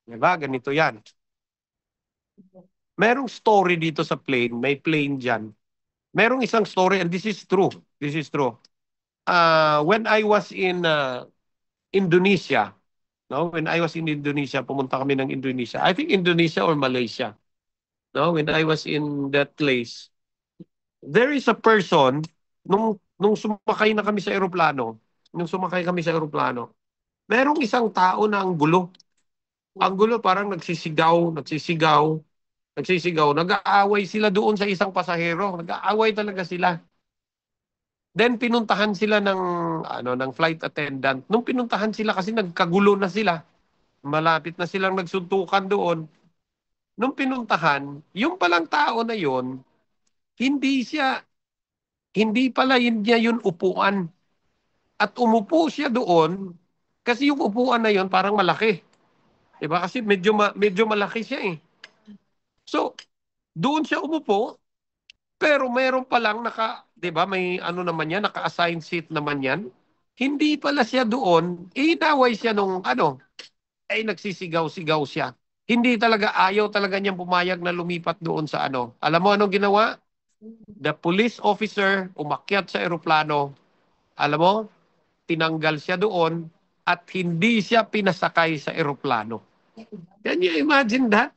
'Di ba? Ganito 'yan. Merong story dito sa plane, may plane diyan. Merong isang story and this is true. This is true. When I was in Indonesia, no? When I was in Indonesia, pumunta kami ng Indonesia. I think Indonesia or Malaysia. No, when I was in that place, there is a person nung sumakay na kami sa eroplano, nung sumakay kami sa eroplano, merong isang tao na ang gulo. Ang gulo parang nagsisigaw, nag-aaway sila doon sa isang pasahero, nag-aaway talaga sila. Then pinuntahan sila ng flight attendant. Nung pinuntahan sila kasi nagkagulo na sila, malapit na silang nagsuntukan doon. Nung pinuntahan, yung palang tao na yon, hindi siya hindi pala niya yun upuan. At umupo siya doon kasi yung upuan na yun parang malaki. 'Di ba? Kasi medyo malaki siya eh. So, doon siya umupo pero meron pa lang 'di ba? May ano naman yan, naka-assign seat naman yan. Hindi pala siya doon, inaway siya nung ay nagsisigaw-sigaw siya. Hindi talaga ayaw talaga niyang pumayag na lumipat doon sa ano. Alam mo anong ginawa? The police officer umakyat sa eroplano. Alam mo, tinanggal siya doon at hindi siya pinasakay sa eroplano. Can you imagine that?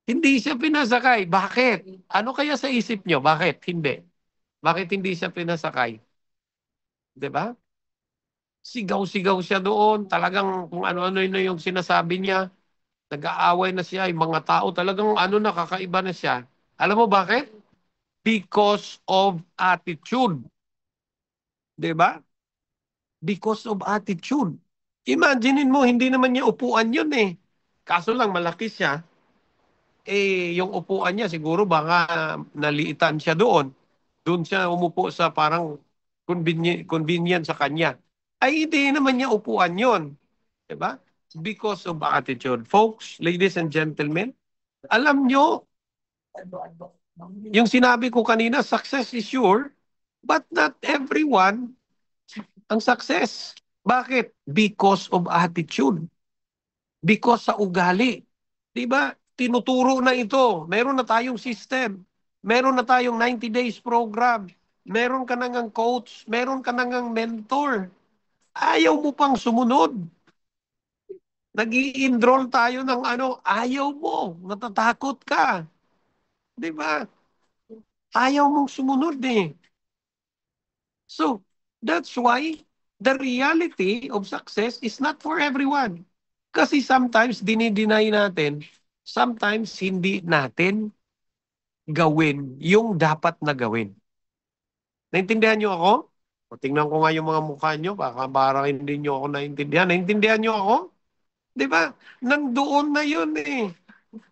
Hindi siya pinasakay. Bakit? Ano kaya sa isip nyo? Bakit? Hindi. Bakit hindi siya pinasakay? 'Di ba? Sigaw-sigaw siya doon. Talagang kung ano-ano na yung sinasabi niya. Nag-aaway na siya. Yung mga tao talagang nakakaiba na siya. Alam mo bakit? Because of attitude. 'Di ba? Because of attitude. Imaginein mo, hindi naman niya upuan yun eh. Kaso lang malaki siya. Yung upuan niya siguro baka naliitan siya doon. Doon siya umupo sa parang convenient sa kanya. Ay hindi naman niya upuan yun. 'Di ba? Because of attitude. Folks, ladies and gentlemen, alam nyo, yung sinabi ko kanina, success is sure, but not everyone ang success. Bakit? Because of attitude. Because sa ugali. 'Di ba? Tinuturo na ito. Meron na tayong system. Meron na tayong 90 days program. Meron ka na ngang coach. Meron ka na ngang mentor. Ayaw mo pang sumunod. Nag-i-enroll tayo ng ayaw mo. Natatakot ka. 'Di ba? Ayaw mong sumunod eh. So, that's why the reality of success is not for everyone. Kasi sometimes dinideny natin, sometimes hindi natin gawin yung dapat na gawin. Naintindihan niyo ako? O, tingnan ko nga yung mga mukha niyo, baka parang hindi niyo ako naintindihan. Naintindihan niyo ako? 'Di ba? Nandoon na yun eh.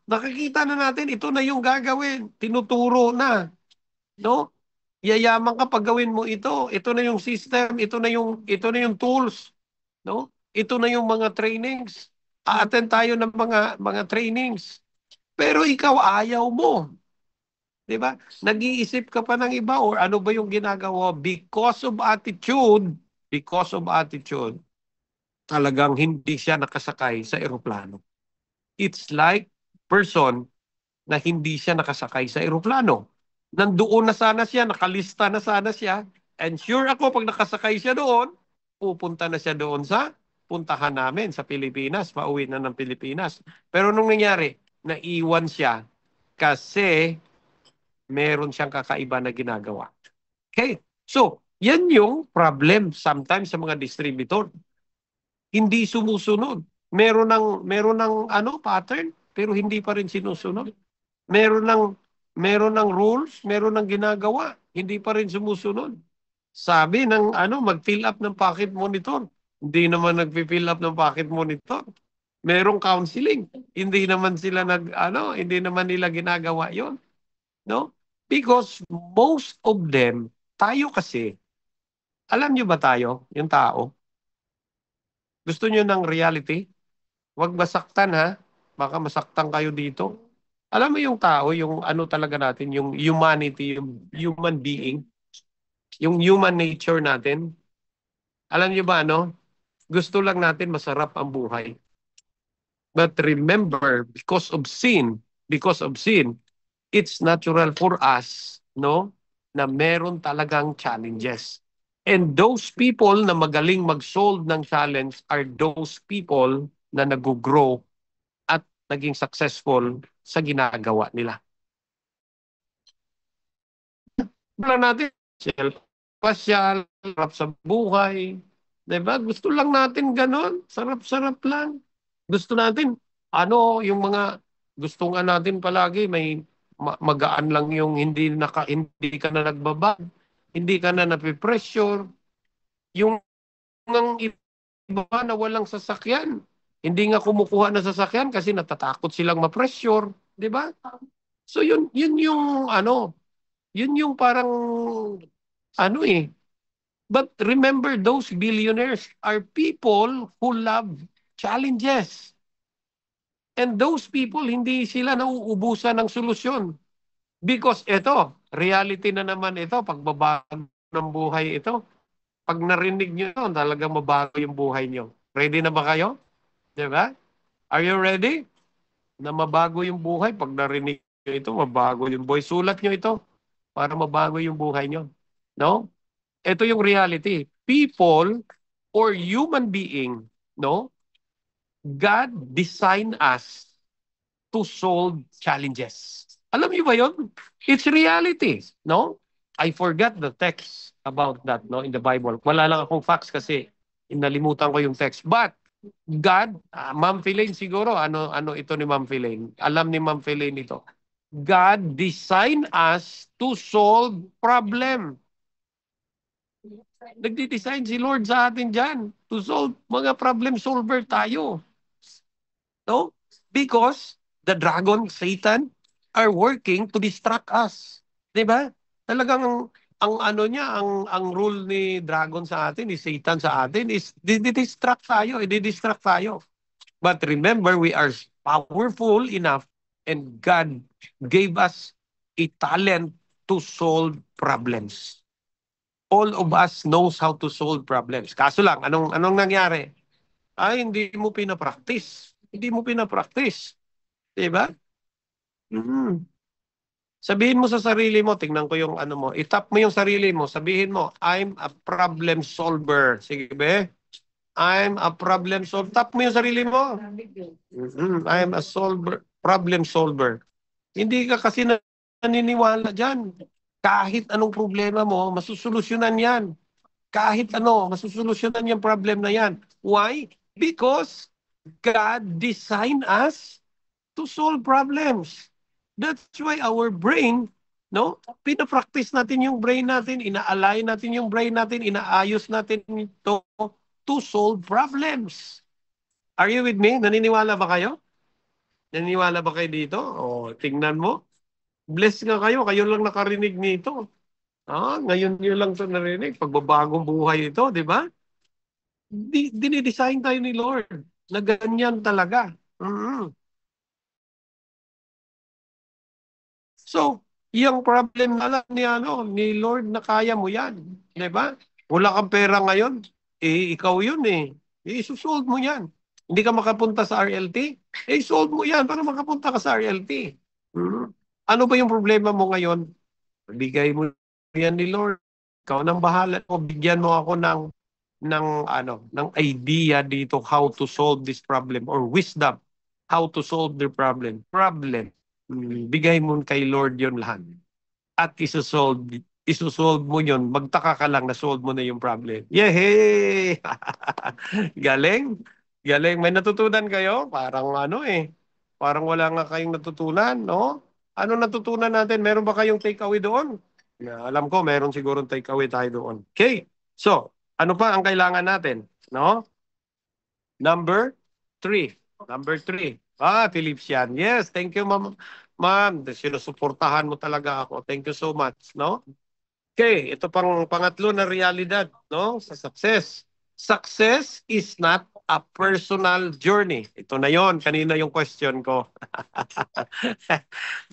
Nakikita na natin, ito na yung gagawin. Tinuturo na. No? Yayaman ka pag gawin mo ito. Ito na yung system, ito na yung tools, no? Ito na yung mga trainings. A-attend tayo ng mga trainings. Pero ikaw ayaw mo. 'Di ba? Nag-iisip ka pa ng iba or ano ba yung ginagawa because of attitude, talagang hindi siya nakasakay sa eroplano. It's like person na hindi siya nakasakay sa eroplano. Nandoon na sana siya, nakalista na sana siya, and sure ako pag nakasakay siya doon, pupunta na siya doon sa puntahan namin sa Pilipinas, pauwi na ng Pilipinas. Pero nung nangyari, naiwan siya kasi meron siyang kakaiba na ginagawa. Okay? So, yan yung problem sometimes sa mga distributor. Hindi sumusunod. Meron ng pattern pero hindi pa rin sinusunod. Meron ng meron ng rules, meron ng ginagawa, hindi pa rin sumusunod. Sabi ng mag-fill up ng pocket monitor. Hindi naman nagfi-fill up ng pocket monitor. Merong counseling. Hindi naman sila hindi naman nila ginagawa 'yon, no? Because most of them, tayo kasi, alam nyo ba tayo, yung tao, gusto nyo ng reality? Huwag masaktan ha. Baka masaktan kayo dito. Alam mo yung tao, yung ano talaga natin, yung humanity, yung human being, yung human nature natin. Alam niyo ba ano? Gusto lang natin masarap ang buhay. But remember, because of sin, it's natural for us, no, na meron talagang challenges. And those people na magaling mag-solve ng challenge are those people na nag-grow at naging successful sa ginagawa nila. Wala natin, pasyal, sarap sa buhay. Diba? Gusto lang natin ganon. Sarap-sarap lang. Gusto natin, ano, yung mga, gusto nga natin palagi, may magaan lang yung hindi ka na nagbabag, hindi ka na napipressure. Yung ng iba na walang sasakyan, hindi nga kumukuha ng sasakyan kasi natatakot silang ma-pressure. Di ba? So yun yung ano, yun yung parang ano eh. But remember, those billionaires are people who love challenges. And those people, hindi sila nauubusan ng solusyon. Because ito, reality na naman ito, pagbabago ng buhay ito. Pag narinig nyo ito, talagang mabago yung buhay nyo. Ready na ba kayo? Di ba? Are you ready? Na mabago yung buhay. Pag narinig nyo ito, mabago yung buhay. Sulat nyo ito para mabago yung buhay nyo. No? Ito yung reality. People or human being, no? God designed us to solve challenges. Alam niyo ba yun? It's reality, no? I forgot the text about that, no, in the Bible. Wala lang akong facts kasi inalimutan ko yung text. But God, Ma'am Philaine siguro, ano ito ni Ma'am Philaine? Alam ni Ma'am Philaine ito. God designed us to solve problem. Nagdi-design si Lord sa atin dyan to solve mga problem solver tayo. No? Because the dragon, Satan, are working to distract us. 'Di ba? Talagang ang ano niya, ang rule ni dragon sa atin, ni Satan sa atin is di-distract tayo, i-distract tayo. But remember, we are powerful enough and God gave us a talent to solve problems. All of us knows how to solve problems. Kaso lang, anong nangyari? Ay, hindi mo pinapractice. Hindi mo pinapractice. Diba? Mm. Sabihin mo sa sarili mo, tingnan ko yung ano mo, itap mo yung sarili mo, sabihin mo, I'm a problem solver. Sige be? I'm a problem solver. Tap mo yung sarili mo. I'm a problem solver. Hindi ka kasi naniniwala dyan. Kahit anong problema mo, masusolusyonan yan. Kahit ano, masusolusyonan yung problem na yan. Why? Because God designed us to solve problems. That's why our brain, no? Pinapractice natin yung brain natin, inaalay natin yung brain natin, inaayos natin ito to solve problems. Are you with me? Naniniwala ba kayo? Naniniwala ba kayo dito? O, tingnan mo. Bless nga kayo lang nakarinig nito. Ngayon nyo lang ito narinig. Pagbabagong buhay ito, di ba? Dinidesign tayo ni Lord na ganyan talaga. So, yung problem na lang ni Lord na kaya mo yan. Di ba? Wala kang pera ngayon, ikaw yun eh. I-solve mo yan. Hindi ka makapunta sa RLT, solve mo yan para makapunta ka sa RLT. Ano ba yung problema mo ngayon? Bigay mo yan ni Lord. Ikaw nang bahala. O bigyan mo ako ng idea dito how to solve this problem or wisdom how to solve the problem. Bigay mo kay Lord yon lahat. At isosolve mo yon, magtaka ka lang na solve mo na yung problem. Yehey! Galing. Galing. May natutunan kayo? Parang parang wala nga kayong natutunan, no? Ano natutunan natin? Meron ba kayong takeaway doon? Alam ko, meron sigurong takeaway tayo doon. Okay. So, ano pa ang kailangan natin? No? Number 3. Number 3. Philipsian. Yes, thank you, ma'am. Ma'am, sinusuportahan mo talaga ako. Thank you so much, no? Okay, ito pang pangatlo na realidad, no? Sa success. Success is not a personal journey. Ito na yon, kanina yung question ko.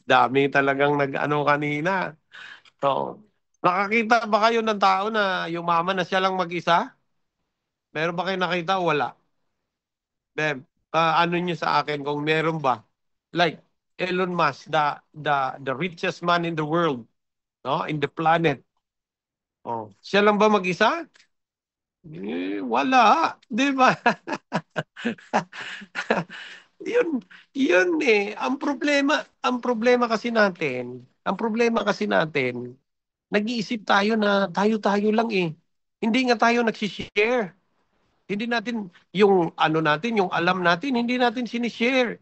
Dami talagang nag-ano kanina. So, nakakita ba kayo ng tao na yumaman na siya lang mag-isa? Meron ba kayo nakita? Wala. Beb, ano nyo sa akin kung meron ba? Like Elon Musk, the richest man in the world, no? In the planet. Oh, siya lang ba mag-isa? Wala, 'di ba? Yun, yun eh. Ang problema kasi natin, nag-iisip tayo na tayo-tayo lang eh. Hindi nga tayo nagsishare. Hindi natin, yung ano natin, yung alam natin, hindi natin sinishare.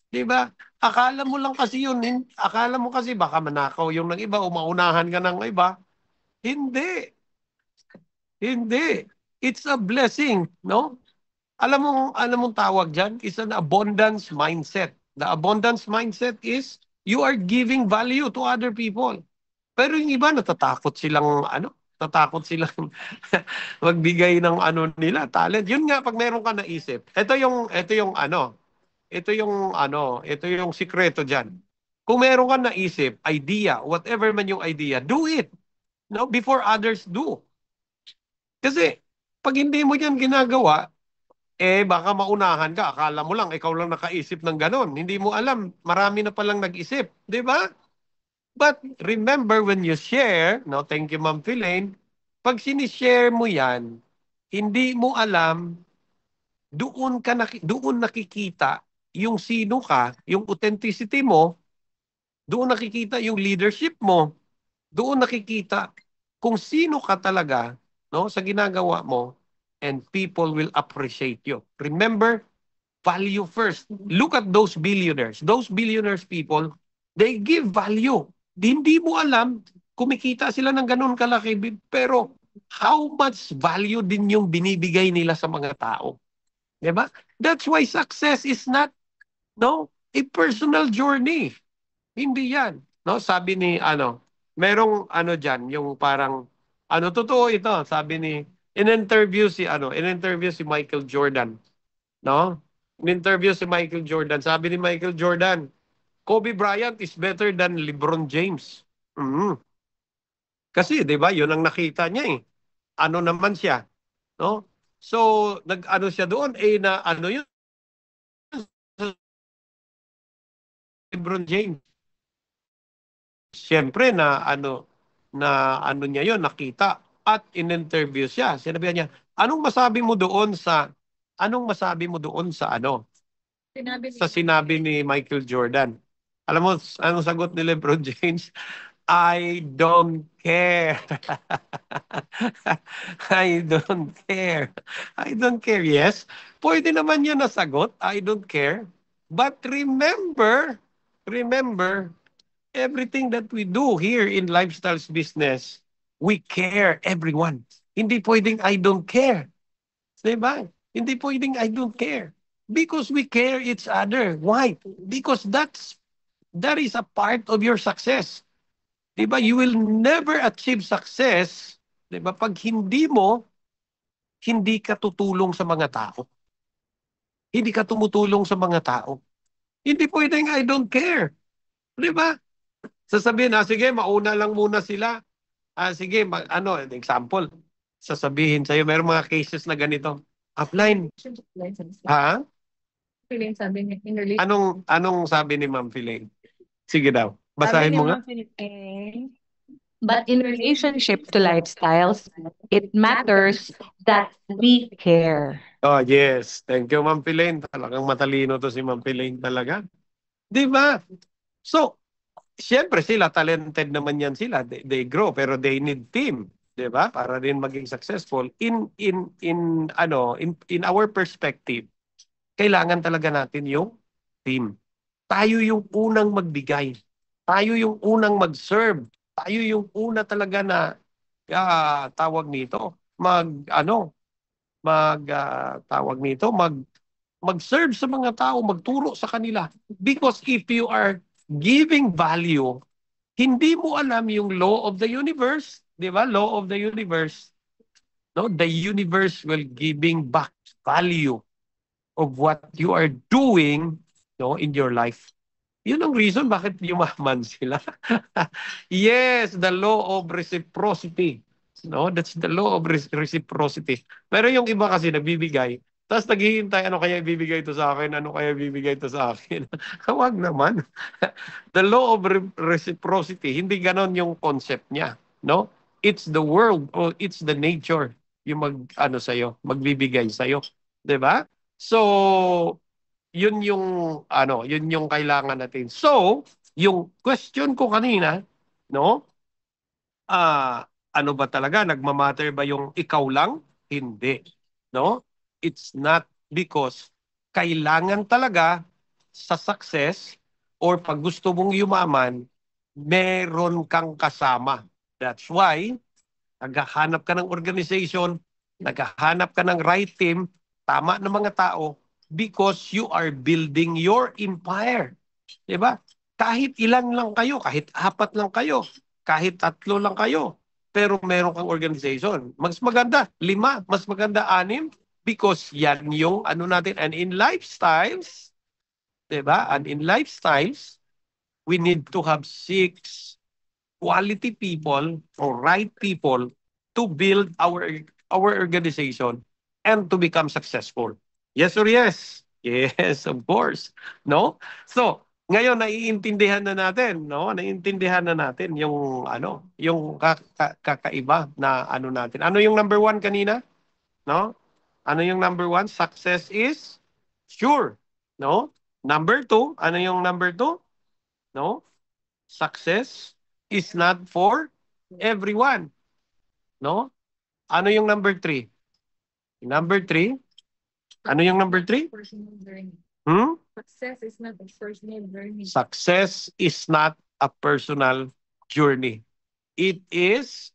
Di ba? Akala mo lang kasi yun, akala mo kasi baka manakaw yung ng iba o maunahan ka ng iba. Hindi. Hindi. It's a blessing, no? Alam mong tawag diyan is an abundance mindset. The abundance mindset is you are giving value to other people. Pero yung iba natatakot silang magbigay ng ano nila, talent. Yun nga pag meron ka naisip. Ito yung sikreto diyan. Kung meron ka naisip, idea, whatever man yung idea, do it. No, before others do. Kasi pag hindi mo yan ginagawa, baka maunahan ka. Akala mo lang, ikaw lang nakaisip ng ganon. Hindi mo alam, marami na palang nag-isip. Di ba? But remember when you share, no, thank you Ma'am Philaine, pag sinishare mo yan, hindi mo alam, doon nakikita yung sino ka, yung authenticity mo, doon nakikita yung leadership mo, doon nakikita kung sino ka talaga, no, sa ginagawa mo, and people will appreciate you. Remember, value first. Look at those billionaires. Those billionaires people, they give value. Hindi mo alam, kumikita sila ng ganun kalaki, pero how much value din yung binibigay nila sa mga tao. Diba? That's why success is not, no, a personal journey. Hindi yan. No, sabi ni merong diyan, yung parang totoo ito, sabi ni in-interview si Michael Jordan, no? In-interview si Michael Jordan. Sabi ni Michael Jordan, Kobe Bryant is better than LeBron James. Mhm. Kasi 'di ba, 'yun ang nakita niya eh. Ano naman siya, no? So, nag-ano siya doon na yun LeBron James. Siyempre na ano niya yon nakita at in-interview siya. Sinabi niya, anong masabi mo doon sa sinabi ni Michael Jordan? Alam mo, anong sagot ni LeBron James? I don't care. I don't care. I don't care. Yes, pwede naman yan na sagot. I don't care. But remember, everything that we do here in Lifestyles Business, we care everyone. Hindi pwedeng I don't care. Diba? Hindi pwedeng I don't care. Because we care each other. Why? Because that is a part of your success. Diba? You will never achieve success, diba? Pag hindi ka tutulong sa mga tao. Hindi ka tumutulong sa mga tao. Hindi pwedeng I don't care. Diba? Sasabihin, sige, mauna lang muna sila. Sige, example, sasabihin sa'yo, mayroong mga cases na ganito. Upline. Ha? Feeling sabi niya, in relation. Anong sabi ni Ma'am Philaine? Sige daw. Basahin mo nga. But in relationship to lifestyles, it matters that we care. Oh, yes. Thank you, Ma'am Philaine. Talagang matalino to si Ma'am Philaine talaga. Di ba? So, siyempre sila, talented naman yan sila. They grow, pero they need team. Di ba? Para rin maging successful. In our perspective, kailangan talaga natin yung team. Tayo yung unang magbigay. Tayo yung unang mag-serve. Tayo yung una talaga na tawag nito, mag-serve sa mga tao, magturo sa kanila. Because if you are giving value, hindi mo alam yung law of the universe, 'di ba? Law of the universe. No, the universe will giving back value of what you are doing, no, in your life. Yun ang reason bakit yumaman sila. Yes, the law of reciprocity. No, that's the law of reciprocity. Pero yung iba kasi nagbibigay, tapos naghihintay, ano kaya ibibigay ito sa akin? Ano kaya ibibigay ito sa akin? Huwag naman. The law of reciprocity, hindi ganon yung concept niya. No? It's the world or it's the nature yung magbibigay sa'yo. 'Di ba? So, yun yung kailangan natin. So, yung question ko kanina, no? Ano ba talaga nagmamatter ba yung ikaw lang? Hindi, no? It's not because kailangan talaga sa success or pag gusto mong yumaman, meron kang kasama. That's why naghahanap ka ng organization, naghahanap ka ng right team, tama ng mga tao, because you are building your empire. Diba? Kahit ilan lang kayo, kahit 4 lang kayo, kahit 3 lang kayo, pero meron kang organization. Mas maganda, 5, mas maganda 6, because yan yung ano natin. And in lifestyles, diba? And in lifestyles, we need to have 6 quality people or right people to build our organization and to become successful. Yes or yes? Yes, of course. No? So, ngayon naiintindihan na natin, no? Naiintindihan na natin yung yung kakaiba na ano natin. Ano yung number 1 kanina? No? Ano yung number 1? Success is sure. No? Number 2, ano yung number 2? No? Success is not for everyone. No? Ano yung number 3? Number 3? Ano yung number 3? Personal journey. Success is not a personal journey. Success is not a personal journey. It is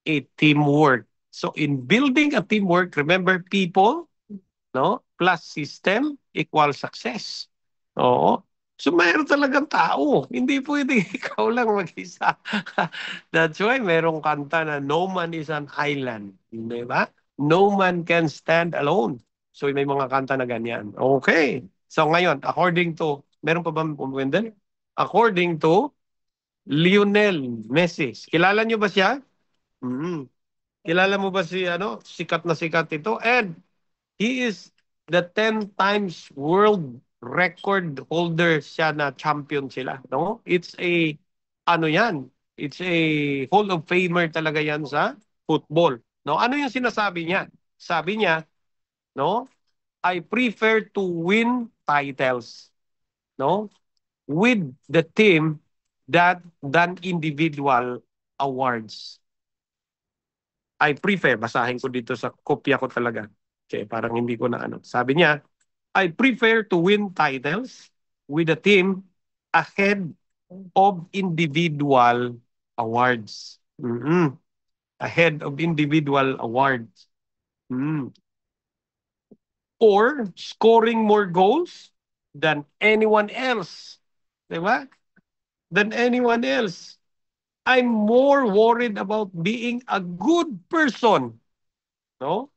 a teamwork. So in building a teamwork, remember people, no? Plus system equals success. Oo. So mayroon talagang tao. Hindi pwede ikaw lang mag-isa. That's why merong kanta na no man is an island. Di ba? No man can stand alone. So may mga kanta na ganyan. Okay. So ngayon, according to, meron pa ba Wendell? According to Lionel Messi. Kilala niyo ba siya? Kilala mo ba si sikat na sikat ito? And he is the 10 times world record holder siya na champion sila, no? It's a yan? It's a Hall of Famer talaga yan sa football. No? Ano yung sinasabi niya? Sabi niya, no? I prefer to win titles, no? With the team than individual awards. I prefer, basahin ko dito sa kopya ko talaga. Okay, parang hindi ko na Sabi niya, I prefer to win titles with a team ahead of individual awards. Ahead of individual awards. Or scoring more goals than anyone else. Diba? Than anyone else. I'm more worried about being a good person, no?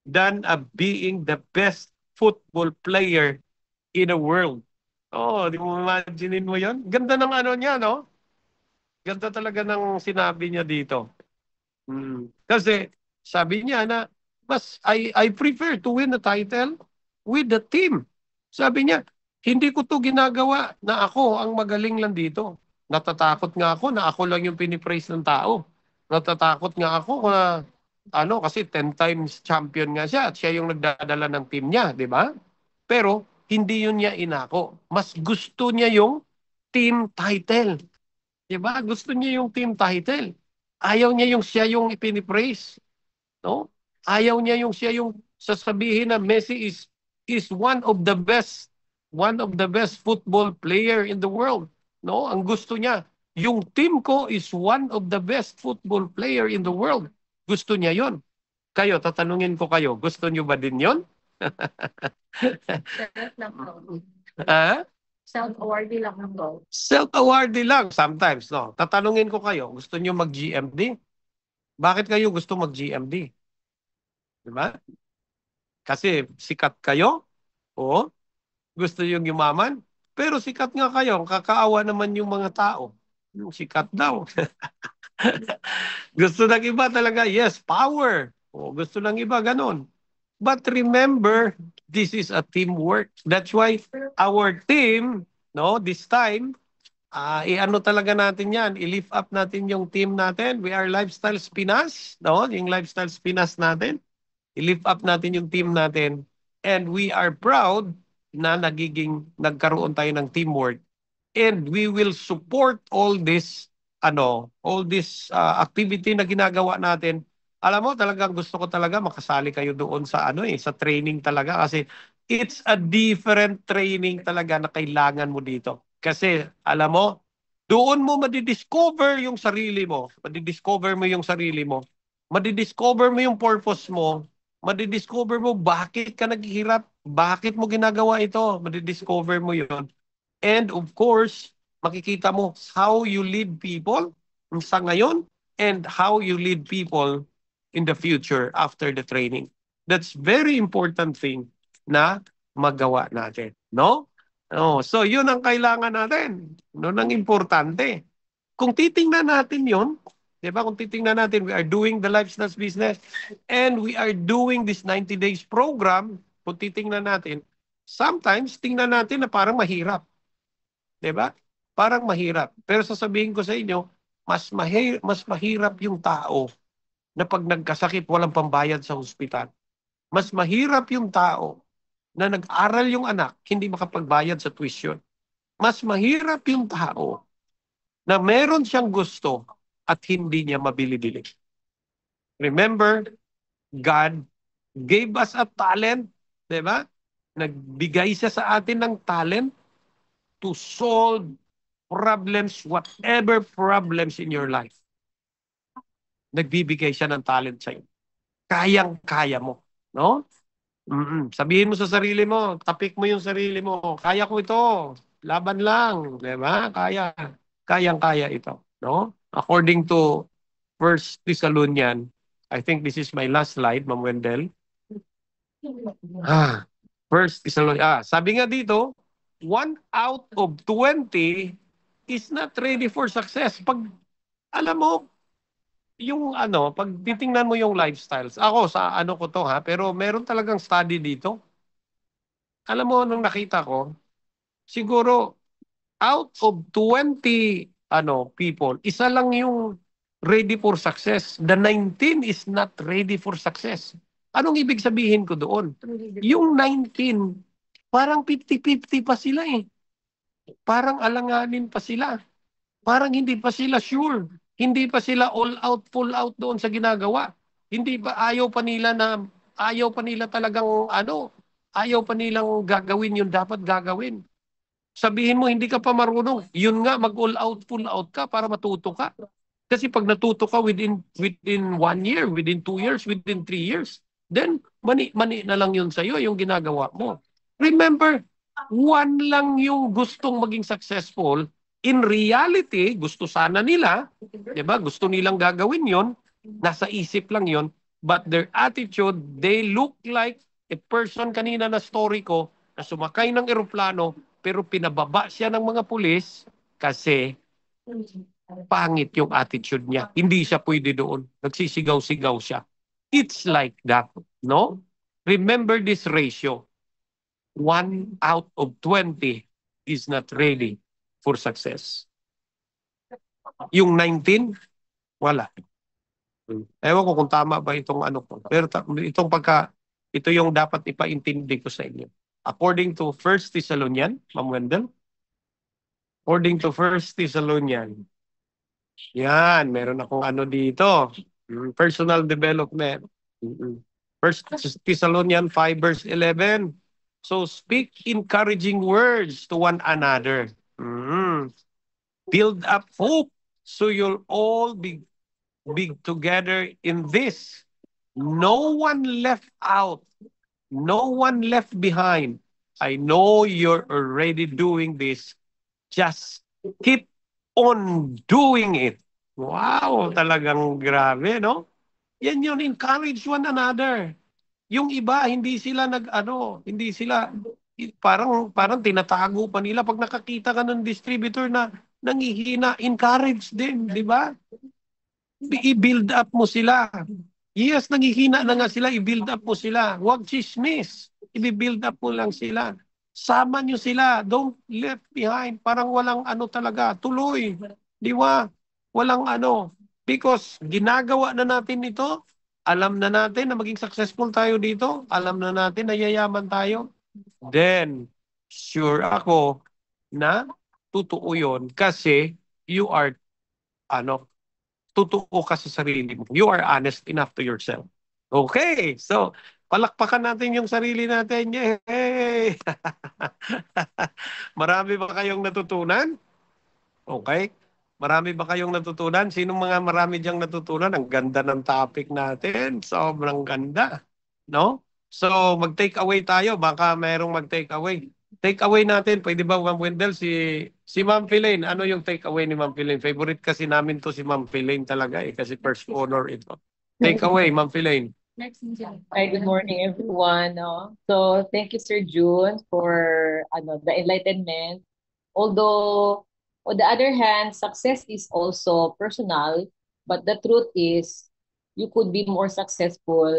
Than being the best football player in the world. Oh, di mo imaginein mo 'yon? Ganda ng niya, no? Ganda talaga ng sinabi niya dito. Kasi sabi niya na I prefer to win the title with the team. Sabi niya, hindi ko to ginagawa na ako ang magaling lang dito. Natatakot nga ako na ako lang yung pinipraise ng tao. Natatakot nga ako na kasi 10 times champion nga siya at siya yung nagdadala ng team niya, di ba? Pero hindi yun niya inako. Mas gusto niya yung team title. Di ba? Gusto niya yung team title. Ayaw niya yung siya yung ipinipraise. No? Ayaw niya yung siya yung sasabihin na Messi is one of the best football player in the world. No? Ang gusto niya, yung team ko is one of the best football player in the world. Gusto niya yon. Kayo, tatanungin ko kayo, gusto niyo ba din yon? Self-awarding lang ng goal. Self-awarding lang sometimes, no? Tatanungin ko kayo, gusto niyo mag-GMD? Bakit kayo gusto mag-GMD? Di ba? Kasi sikat kayo, o gusto yung yumaman, pero sikat nga kayo, kakaawa naman yung mga tao. Yung sikat daw. Gusto ng iba talaga, yes, power. O gusto ng iba, ganun. But remember, this is a teamwork. That's why our team, no, this time, i-ano talaga natin yan, i-lift up natin yung team natin. We are Lifestyle Pinas, no? Yung Lifestyle Pinas natin. I-lift up natin yung team natin. And we are proud na nagkaroon tayo ng teamwork. And we will support all this activity na ginagawa natin. Alam mo, talagang gusto ko talaga makasali kayo doon sa sa training talaga kasi it's a different training talaga na kailangan mo dito. Kasi alam mo, doon mo madidiscover yung sarili mo. Madidiscover mo yung sarili mo. Madidiscover mo yung purpose mo. Madidiscover mo bakit ka naghihirap. Bakit mo ginagawa ito. Madidiscover mo yun. And of course, makikita mo how you lead people sa ngayon and how you lead people in the future after the training. That's very important thing na magawa natin, no? Oh, so yun ang kailangan natin. No, ang importante. Kung titingnan natin yun, 'di ba? Kung titingnan natin, we are doing the lifestyle business and we are doing this 90 days program. Kung titingnan natin, sometimes tingnan natin na parang mahirap. 'Di ba? Parang mahirap. Pero sasabihin ko sa inyo, mas mahirap yung tao na pag nagkasakit walang pambayad sa ospital. Mas mahirap yung tao na nag-aral yung anak, hindi makapagbayad sa tuition. Mas mahirap yung tao na meron siyang gusto at hindi niya mabili-bili. Remember, God gave us a talent, 'di ba? Nagbigay siya sa atin ng talent to solve problems, whatever problems in your life. Nagbibigay siya ng talent sa'yo. Kayang-kaya mo. No? Sabihin mo sa sarili mo, tapik mo yung sarili mo, kaya ko ito, laban lang. Diba? Kayang-kaya ito. No? According to First Thessalonians, I think this is my last slide, Ma'am Wendell. First Thessalonians. Sabi nga dito, 1 out of 20 is not ready for success. Pag, alam mo, yung pag titingnan mo yung lifestyles, ako sa ko to pero meron talagang study dito. Alam mo, nung nakita ko, siguro, out of 20 people, isa lang yung ready for success. The 19 is not ready for success. Anong ibig sabihin ko doon? Yung 19, parang 50-50 pa sila eh. Parang alanganin pa sila. Parang hindi pa sila sure. Hindi pa sila all out, full out doon sa ginagawa. Hindi pa, ayaw pa nila talagang ayaw pa nilang gagawin yung dapat gagawin. Sabihin mo, hindi ka pa marunong. Yun nga, mag-all out, full out ka para matuto ka. Kasi pag natuto ka within 1 year, within 2 years, within 3 years, then mani na lang yun sa'yo, yung ginagawa mo. Remember, one lang yung gustong maging successful. In reality, gusto sana nila, di ba? Gusto nilang gagawin yon, nasa isip lang yon, but their attitude, they look like a person kanina na story ko, na sumakay ng eroplano, pero pinababa siya ng mga pulis kasi pangit yung attitude niya. Hindi siya pwede doon. Nagsisigaw-sigaw siya. It's like that, no? Remember this ratio. 1 out of 20 is not ready for success. Yung 19, wala. Ewan ko kung tama ba itong ko. Pero ito yung dapat ipaintindi ko sa inyo. According to 1 Thessalonians, Ma'am Wendell, according to 1 Thessalonians, yan, meron akong dito. Personal development. First Thessalonians 5 verse 11. So speak encouraging words to one another. Build up hope so you'll all be together in this. No one left out. No one left behind. I know you're already doing this. Just keep on doing it. Wow, talagang grabe, no? Yan yun, encourage one another. Yung iba, hindi sila hindi sila, parang tinatago pa nila. Pag nakakita ka ng distributor na nangihina, encourage din, di ba? I-build up mo sila. Yes, nangihina na nga sila, i-build up mo sila. Huwag chismis. I-build up mo lang sila. Sama nyo sila. Don't left behind. Parang walang talaga. Tuloy. Di ba? Walang Because ginagawa na natin ito. Alam na natin na maging successful tayo dito. Alam na natin na yayaman tayo. Then, sure ako na totoo yun kasi you are ano totoo ka sa sarili mo. You are honest enough to yourself. Okay, so palakpakan natin yung sarili natin. Yay! Marami ba kayong natutunan? Okay. Marami ba kayong natutunan? Sinong mga marami diyang natutunan? Ang ganda ng topic natin. Sobrang ganda. No? So, mag-take away tayo. Baka mayroong mag-take away. Take away natin. Pwede ba, Ma'am Wendell? Si Ma'am Philaine. Ano yung take away ni Ma'am Philaine? Favorite kasi namin to si Ma'am Philaine talaga kasi first honor ito. Take away, Ma'am Philaine. Next Jen. Hi, good morning, everyone. No? So, thank you, Sir June, for the enlightenment. Although, on the other hand, success is also personal, but the truth is, you could be more successful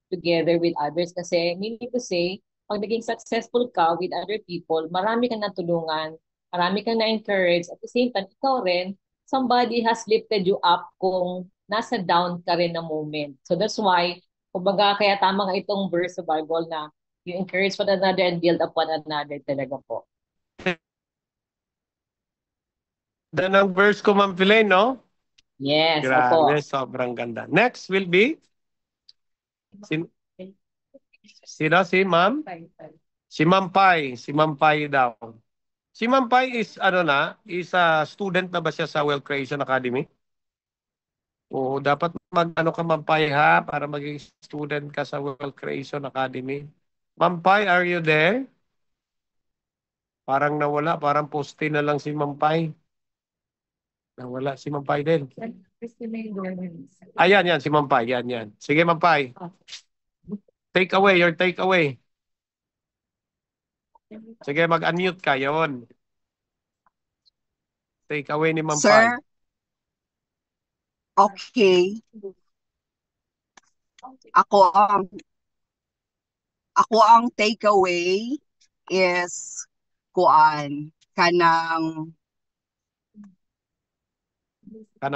together with others. Kasi, meaning to say, pag naging successful ka with other people, marami kang natulungan, marami kang na-encourage. At the same time, ikaw rin, somebody has lifted you up kung nasa down ka rin na moment. So that's why, kumbaga, kaya tama nga itong verse sa Bible na you encourage one another and build up one another talaga po. Dan ang verse ko, Ma'am Philaine, no? Yes, Grabe, opo. sobrang ganda. Next will be sino? Si Ma'am? Si Ma'am Pai. Si Ma'am Pai daw. Si Ma'am Pai is is a student na ba siya sa Wealth Creation Academy? Oo, dapat ka Ma'am Pai ha para maging student ka sa Wealth Creation Academy. Ma'am Pai, are you there? Parang nawala, parang poste na lang si Ma'am Pai. Nawala si Ma'am Pai din. Ayan, yan si Ma'am Pai, yan. Sige Ma'am Pai. Take away, your take away. Sige, mag-unmute ka, yun. Take away ni Ma'am Pai. Sir, okay. Ako ang takeaway is kanang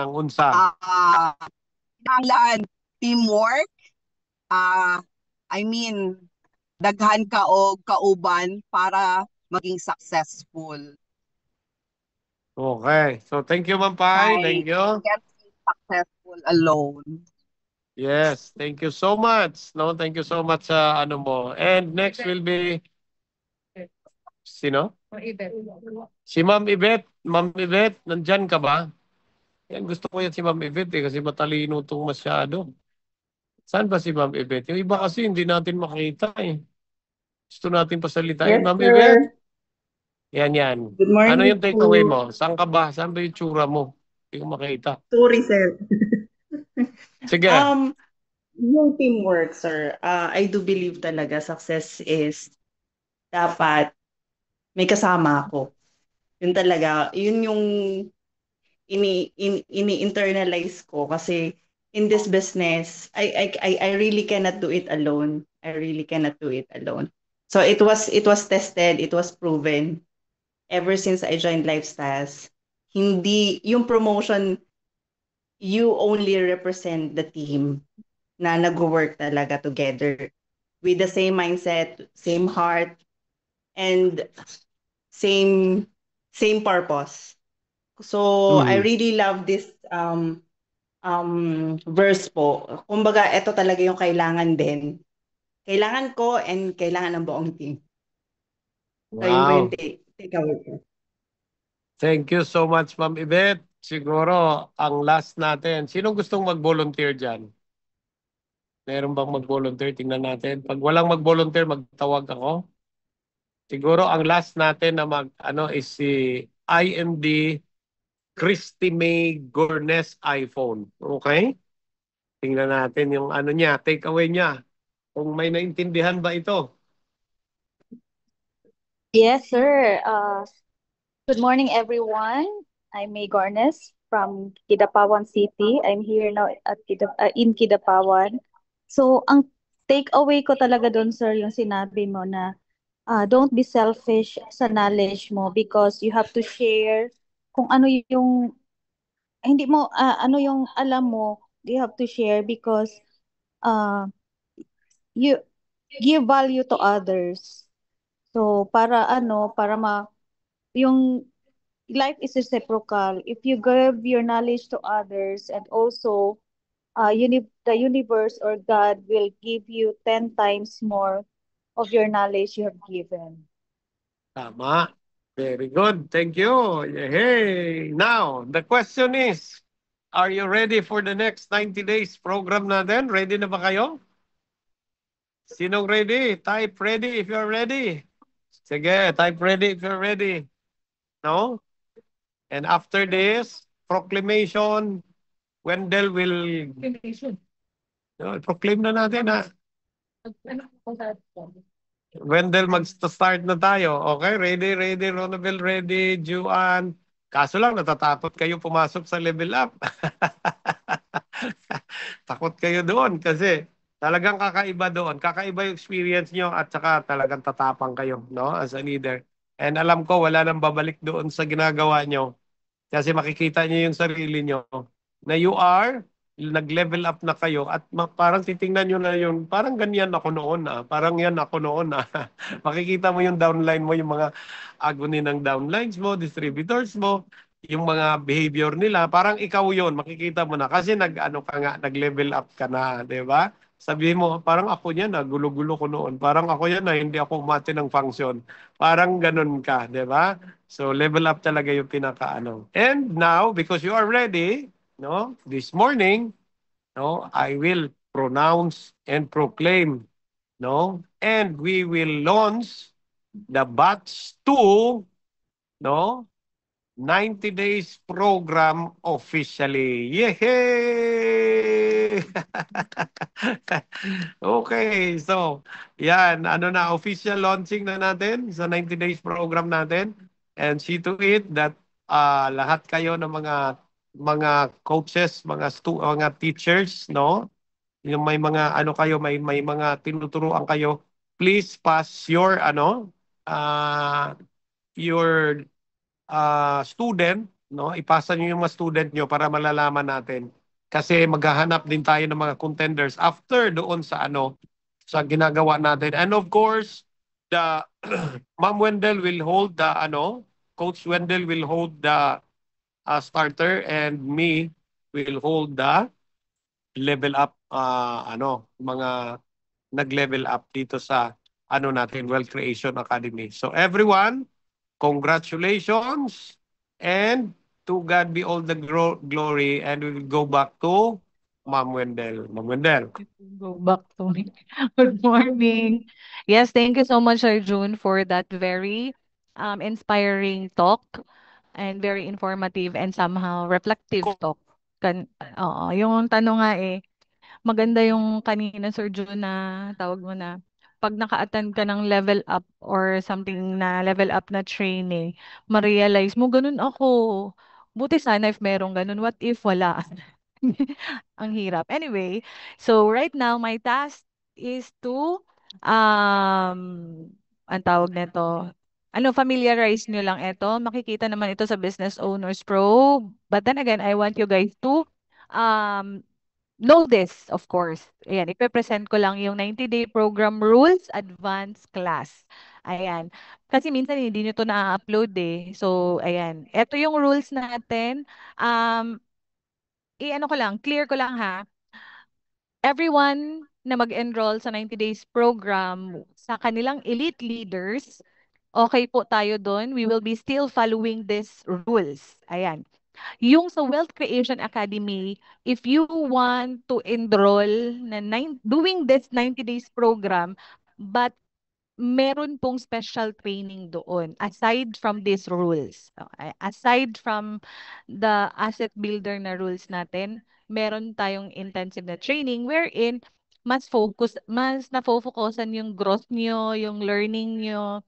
unsa. kinahanglan teamwork. I mean, daghan ka og kauban para maging successful. Okay. So, thank you, Ma'am Pai. Thank you. Can't be successful alone. Yes, thank you so much. No, thank you so much sa mo. And next will be sino? Si Ma'am Yvette. Ma'am Yvette, nandyan ka ba? Yan, gusto ko yan si Ma'am Yvette kasi matalino itong masyado. Saan ba si Ma'am Yvette? Yung iba kasi hindi natin makita Gusto natin pasalitain. Yes, Ma'am sir. Yvette? Yan. Good morning Ano yung po. takeaway mo? Saan ka ba? Saan ba yung tsura mo? Hindi ko makita. Sorry, sir. Sige. Yung teamwork, sir. I do believe talaga success is dapat may kasama ako. Yun talaga, yun yung ini-internalize ko kasi in this business, I really cannot do it alone. I really cannot do it alone. So it was tested, it was proven ever since I joined Lifestyles. Hindi yung promotion, you only represent the team na nag-work talaga together with the same mindset, same heart, and same purpose. So I really love this verse po. Kumbaga, ito talaga yung kailangan din. Kailangan ko and kailangan ng buong team. So yun po Wow. yung takeaway ko. Thank you so much, Ma'am Yvette. Siguro, ang last natin. Sinong gustong mag-volunteer dyan? Meron bang mag-volunteer? Tingnan natin. Pag walang mag-volunteer, magtawag ako. Siguro, ang last natin na is si IMD Christy May Gornes iPhone. Okay? Tingnan natin yung niya, takeaway niya. Kung may naintindihan ba ito? Yes, sir. Good morning, everyone. I'm May Gornes from Kidapawan City. I'm here now at in Kidapawan. So, ang takeaway ko talaga doon, sir, yung sinabi mo na don't be selfish sa knowledge mo because you have to share kung ano yung hindi mo ano yung alam mo, you have to share because uh, you give value to others. So, para yung life is reciprocal. If you give your knowledge to others and also the universe or God will give you 10 times more of your knowledge you have given. Tama. Very good. Thank you. Hey, now, the question is, are you ready for the next 90 days program natin? Ready na ba kayo? Sinong ready? Type ready if you're ready. Sige, type ready if you're ready. No? And after this, proclamation, Wendell will... proclaim na natin ha. Wendell, mag-start na tayo. Okay, ready, Ronabel, ready, Juan. Kaso lang, natatakot kayo pumasok sa level up. Takot kayo doon kasi talagang kakaiba doon. Kakaiba yung experience nyo at saka talagang tatapang kayo, no, as a leader. And alam ko, wala nang babalik doon sa ginagawa nyo. Kasi makikita nyo yung sarili nyo na you are, nag-level up na kayo at parang titingnan nyo na yun, parang ganyan ako noon parang yan ako noon Makikita mo yung downline mo, yung mga agony ng downlines mo, distributors mo, yung mga behavior nila, parang ikaw yun, makikita mo na. Kasi nag-ano ka nga, nag-level up ka na, di ba? Sabihin mo, parang ako yan gulo-gulo ko noon. Parang ako yan hindi ako umati ng function. Parang ganun ka, di ba? So level up talaga yung pinakaano. And now, because you are ready, no, this morning, no, I will pronounce and proclaim, no, and we will launch the batch 2, no, 90 days program officially. Yay! Okay, so yan, ano na, official launching na natin sa 90 days program natin. And see to it that lahat kayo ng mga coaches, mga teachers, no? Yung may mga ano kayo, may mga tinuturuan kayo, please pass your student, no? Ipasa niyo yung mga student niyo para malalaman natin. Kasi maghahanap din tayo ng mga contenders after doon sa sa ginagawa natin. And of course, the Ma'am Wendell will hold the Coach Wendell will hold the starter and me will hold the level up mga nag-level up dito sa natin, Wealth Creation Academy. So everyone, congratulations and to God be all the glory, and we will go back to Ma'am Wendell. Ma'am Wendell. Go back to me. Good morning. Yes, thank you so much, Sir June, for that very inspiring talk and very informative and somehow reflective talk. Oo, yung tanong nga maganda yung kanina, Sir June, na tawag mo na, pag naka-attend ka ng level up or something na level up na training, ma-realize mo, ganun ako. Buti sana if merong ganun. What if wala? Ang hirap. Anyway, so right now, my task is to, um, ang tawag nito, familiarize nyo lang ito. Makikita naman ito sa Business Owners Pro. But then again, I want you guys to um, know this, of course. Ayan, ipe-present ko lang yung 90-day program rules advanced class. Ayan. Kasi minsan hindi nyo to na-upload So, ayan. Ito yung rules natin. Um, clear ko lang ha. Everyone na mag-enroll sa 90 days program sa kanilang elite leaders, okay po tayo doon. We will be still following these rules. Ayan. Yung sa Wealth Creation Academy, if you want to enroll doing this 90 days program, but meron pong special training doon aside from these rules. Okay? Aside from the asset builder na rules natin, meron tayong intensive na training wherein mas nafo-focusan yung growth nyo, yung learning nyo,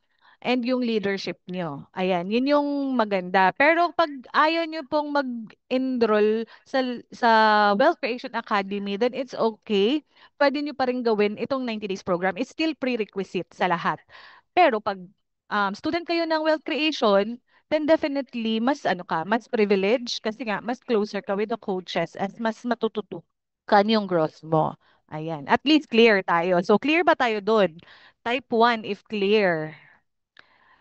and yung leadership nyo. Ayan, yun yung maganda. Pero pag ayaw nyo pong mag-enroll sa Wealth Creation Academy, then it's okay. Pwede nyo pa rin gawin itong 90 days program. It's still prerequisite sa lahat. Pero pag student kayo ng Wealth Creation, then definitely mas ano ka, mas privileged kasi nga mas closer ka with the coaches as mas matututukan yung growth mo. Ayan. At least clear tayo. So clear ba tayo doon? Type 1 if clear.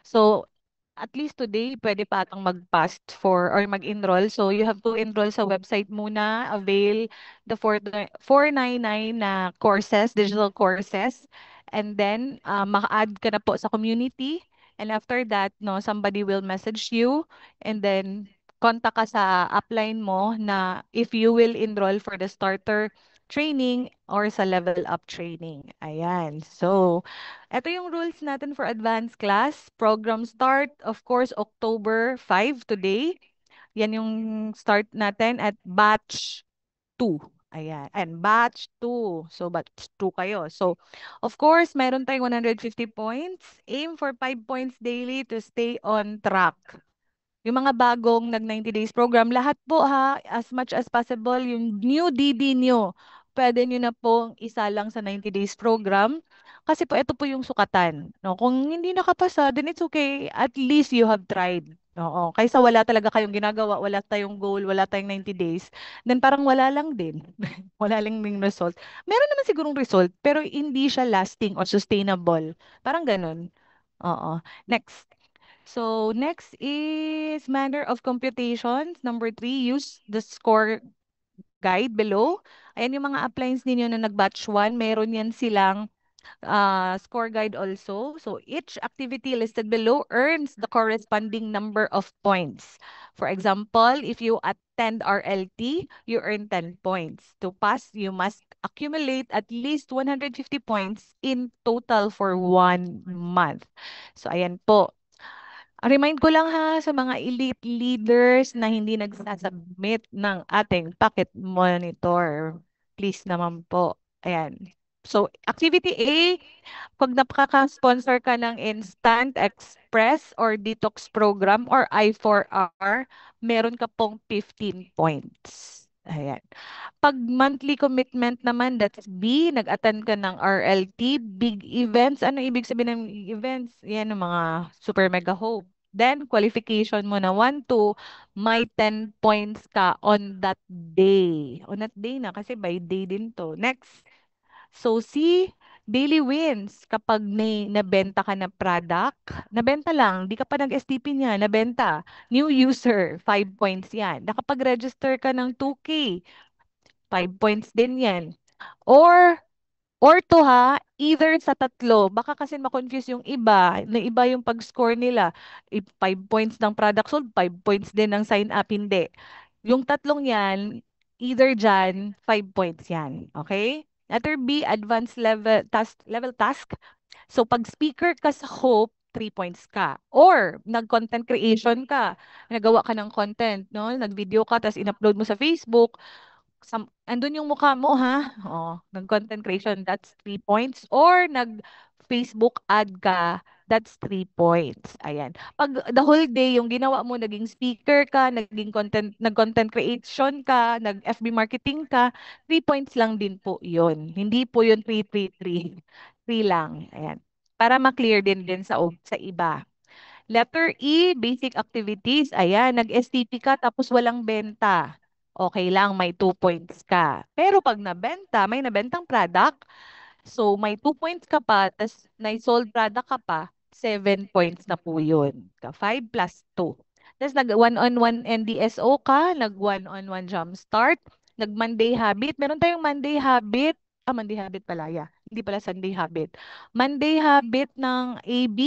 So at least today, pwede pa atang mag-pass for or mag-enroll. So, you have to enroll sa website muna, avail the 499 na courses, digital courses. And then, maka-add ka na po sa community. And after that, no, somebody will message you. And then, contact ka sa upline mo na if you will enroll for the starter training or sa level up training. Ayan. So, ito yung rules natin for advanced class. Program start, of course, October 5 today. Yan yung start natin at batch 2. Ayan. And batch 2. So, batch 2 kayo. So, of course, meron tayong 150 points. Aim for 5 points daily to stay on track. Yung mga bagong nag 90 days program, lahat po ha, as much as possible, yung new DD nyo, pwede nyo na pong isa lang sa 90 days program. Kasi po, ito po yung sukatan. No? Kung hindi nakapasa, then it's okay. At least you have tried. Oo. Kaysa wala talaga kayong ginagawa, wala tayong goal, wala tayong 90 days, then parang wala lang din. Wala lang ding result. Meron naman sigurong result, pero hindi siya lasting or sustainable. Parang ganun. Oo. Next. So next is manner of computations. Number 3, use the score guide below. Ayan yung mga appliance ninyo na nag-batch 1. Meron yan silang score guide also. So each activity listed below earns the corresponding number of points. For example, if you attend RLT, you earn 10 points. To pass, you must accumulate at least 150 points in total for 1 month. So ayan po. Remind ko lang ha sa mga elite leaders na hindi nagsasubmit ng ating packet monitor. Please naman po. Ayan. So, activity A, pag napaka-sponsor ka ng Instant Express or Detox Program or I4R, meron ka pong 15 points. Ayan. Pag monthly commitment naman, that's B, nag-attend ka ng RLT, big events. Ano ibig sabihin ng big events? Yan ang mga super mega hope. Then, qualification mo na 1, 2, may 10 points ka on that day. On that day na, kasi by day din to. Next. So, C, daily wins. Kapag nabenta ka na product, nabenta lang, di ka pa nag-STP niya, nabenta. New user, 5 points yan. Nakapag-register ka ng 2K, 5 points din yan. Or to ha, either sa tatlo. Baka kasi ma-confuse yung iba, na iba yung pag-score nila. 5 points ng product sold, 5 points din ng sign up, hindi. Yung tatlong yan, either dyan, 5 points yan. Okay? Letter B, advanced level task. So pag speaker ka sa Hope, 3 points ka. Or nag-content creation ka, nagawa ka ng content, no? Nag-video ka, tapos in-upload mo sa Facebook, andun yung mukha mo ha. Oh, nag-content creation, that's 3 points. Or nag-Facebook ad ka, that's 3 points. Ayan. Pag the whole day, yung ginawa mo, naging speaker ka, nag-content creation ka, nag-FB marketing ka, 3 points lang din po yun. Hindi po yun 3, 3, 3. 3 lang. Ayan. Para ma-clear din sa iba. Letter E, basic activities. Ayan, nag-STP ka tapos walang benta. Okay lang, may 2 points ka. Pero pag nabenta, may nabentang product, so may 2 points ka pa, tapos na-sold product ka pa, 7 points na po yun. 5 plus 2. Tapos nag one-on-one NDSO ka, nag one-on-one jumpstart, nag Monday habit. Meron tayong Monday habit. Monday habit pala, yeah. Hindi pala Sunday habit. Monday habit ng AB,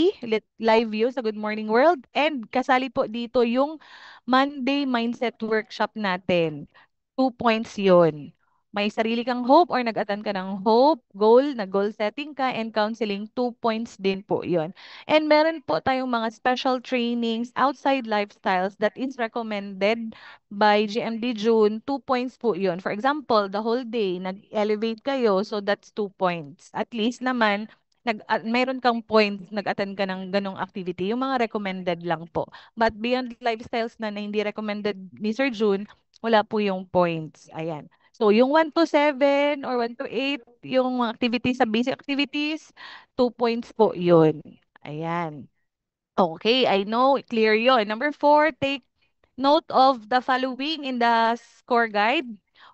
live view sa Good Morning World. And kasali po dito yung Monday Mindset Workshop natin. 2 points yun. May sarili kang hope or nag-attend ka ng hope, goal, nag-goal setting ka, and counseling, 2 points din po yon. And meron po tayong mga special trainings outside lifestyles that is recommended by GMD June, 2 points po yon. For example, the whole day, nag-elevate kayo, so that's 2 points. At least naman, mayroon kang points, nag-attend ka ng ganong activity. Yung mga recommended lang po. But beyond lifestyles na hindi recommended ni Sir June, wala po yung points. Ayan. So, yung 1 to 7 or 1 to 8, yung mga activities sa basic activities, 2 points po yun. Ayan. Okay, I know, clear yon. Number 4, take note of the following in the score guide.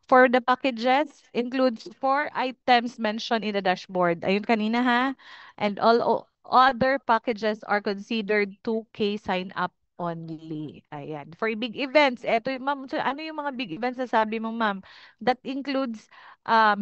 For the packages, includes 4 items mentioned in the dashboard. Ayun kanina ha. And all other packages are considered 2K sign up only. Ayan. For big events, eto yung ma'am, so ano yung mga big events na sabi mo ma'am? That includes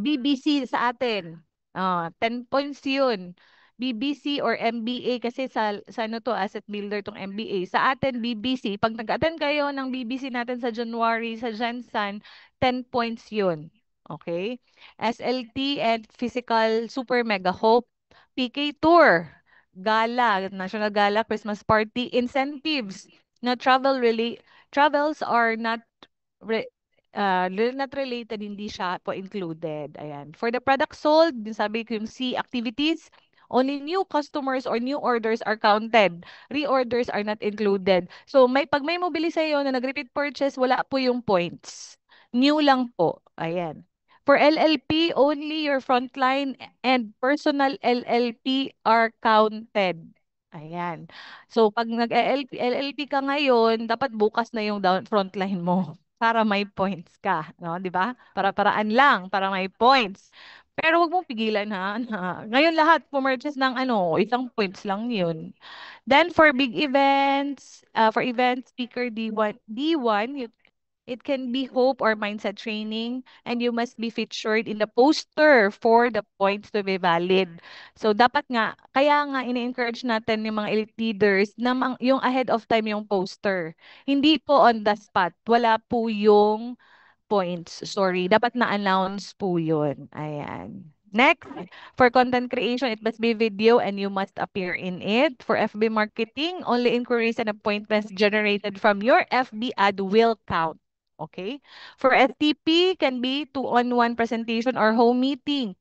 BBC sa atin. 10 points yun. BBC or MBA kasi sa ano to, asset builder tong MBA. Sa atin, BBC. Pag nag-attend kayo ng BBC natin sa January, sa Jensen, 10 points yun. Okay? SLT and Physical Super Mega Hope. PK Tour. Gala, National Gala, Christmas Party, incentives. Na travels are not re, not related, hindi siya po included. Ayan. For the product sold, din sabi ko yung C activities, only new customers or new orders are counted. Reorders are not included. So, pag may mobili sa'yo na nag-repeat purchase, wala po yung points. New lang po. Ayan. For LLP, only your frontline and personal LLP are counted. Ayan. So, pag nag-LLP ka ngayon, dapat bukas na yung frontline mo para may points ka, no? 'Di ba? Para-paraan lang para may points. Pero wag mong pigilan ha. Ngayon lahat pumurchase ng ano, isang points lang 'yun. Then for big events, for event speaker D1, it can be hope or mindset training, and you must be featured in the poster for the points to be valid. So dapat nga, kaya nga ini-encourage natin yung mga elite leaders na yung ahead of time yung poster. Hindi po on the spot. Wala po yung points. Sorry, dapat na-announce po yun. Ayan. Next, for content creation, it must be video and you must appear in it. For FB marketing, only inquiries and appointments generated from your FB ad will count. Okay? For STP, can be two-on-one presentation or home meeting.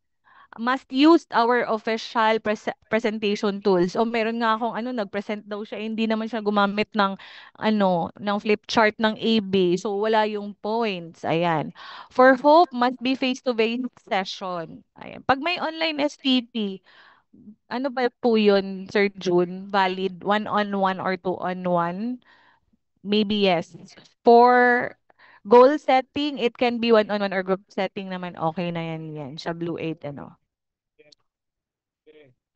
Must use our official presentation tools. O meron nga akong nag-present daw siya, hindi naman siya gumamit ng ng flip chart ng AB. So wala yung points. Ayan. For hope, must be face-to-face session. Ayan. Pag may online STP, ano ba po yun, Sir June? Valid one-on-one or two-on-one? Maybe yes. For goal setting, it can be one-on-one or group setting naman. Okay na yan. Siya Blue 8, ano.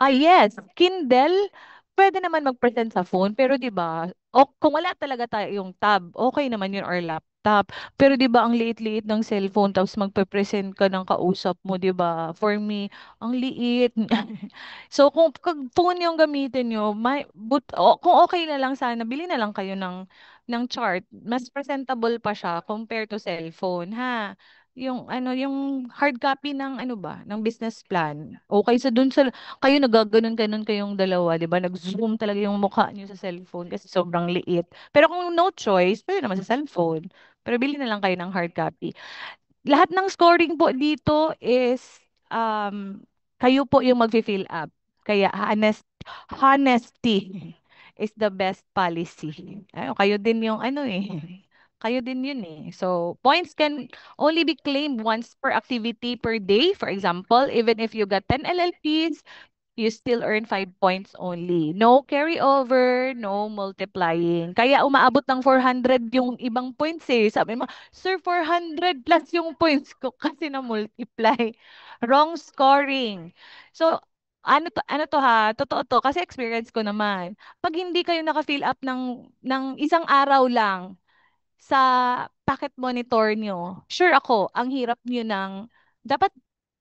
Yes, Kindle, pwede naman mag-present sa phone, pero 'di ba, o kung wala talaga tayong tab, okay naman 'yun or laptop. Pero 'di ba ang liit-liit ng cellphone tapos magpe-present ka ng kausap mo, 'di ba? For me, ang liit. So kung phone yung gamitin niyo, kung okay na lang sana, bili na lang kayo ng chart. Mas presentable pa siya compared to cellphone, ha? Yung yung hard copy ng ng business plan. Okay sa dun sa kayo nagaganon-ganon kayong dalawa, 'di ba? Nag-zoom talaga yung mukha niyo sa cellphone kasi sobrang liit. Pero kung no choice, pwede naman sa cellphone. Pero bili na lang kayo ng hard copy. Lahat ng scoring po dito is kayo po yung magfi-fill up. Kaya honesty is the best policy. Kayo din yung Kayo din yun eh. So, points can only be claimed once per activity per day. For example, even if you got 10 LLPs, you still earn 5 points only. No carryover, no multiplying. Kaya umaabot ng 400 yung ibang points eh. Sabi mo, sir, 400 plus yung points ko kasi na-multiply. Wrong scoring. So, ano to ha? Totoo to kasi experience ko naman. Pag hindi kayo naka-fill up ng isang araw lang sa packet monitor nyo, sure ako, ang hirap nyo dapat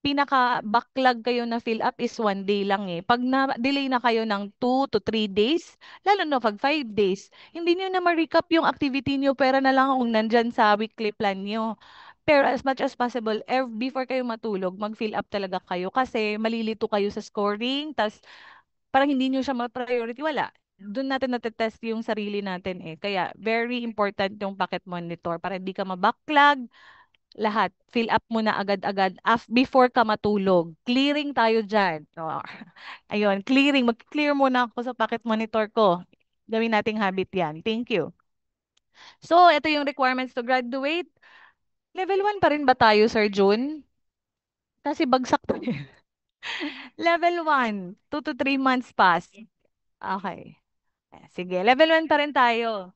pinaka-backlog kayo na fill up is 1 day lang eh. Pag na-delay na kayo ng 2 to 3 days, lalo na pag 5 days, hindi nyo na ma-recap yung activity nyo, pera na lang kung nandyan sa weekly plan nyo. Pero as much as possible, before kayo matulog, mag-fill up talaga kayo kasi malilito kayo sa scoring, tas parang hindi nyo siya ma-priority, wala. Doon natin natetest yung sarili natin eh. Kaya very important yung pocket monitor para hindi ka mabacklog, lahat. Fill up mo na agad-agad before ka matulog. Clearing tayo dyan. Oh. Ayun, clearing. Mag-clear muna ako sa pocket monitor ko. Gawin nating habit yan. Thank you. So, ito yung requirements to graduate. Level 1 pa rin ba tayo, Sir June? Kasi bagsak pa yun. Level 1, 2 to 3 months pass. Okay. Sige, level 1 pa rin tayo.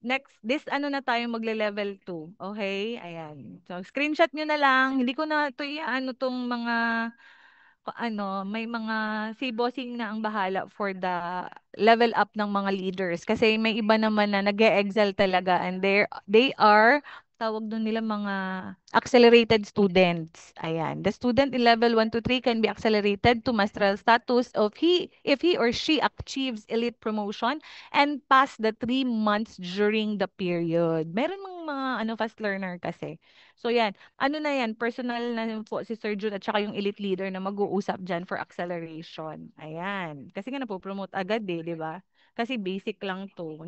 Next, this ano na tayo magle-level 2. Okay? Ayan. So, screenshot nyo na lang. Hindi ko na ito ano tong mga may mga si bossing na ang bahala for the level up ng mga leaders. Kasi may iba naman na nag-e-excel talaga and they are tawag doon nila mga accelerated students. Ayan. The student in level 1 to 3 can be accelerated to masteral status if he or she achieves elite promotion and pass the 3 months during the period. Meron mga fast learner kasi. So yan, ano na yan, personal na po si Sir Jun at saka yung elite leader na mag-uusap dyan for acceleration. Ayan. Kasi nga napopromote agad eh, di ba? Kasi basic lang to.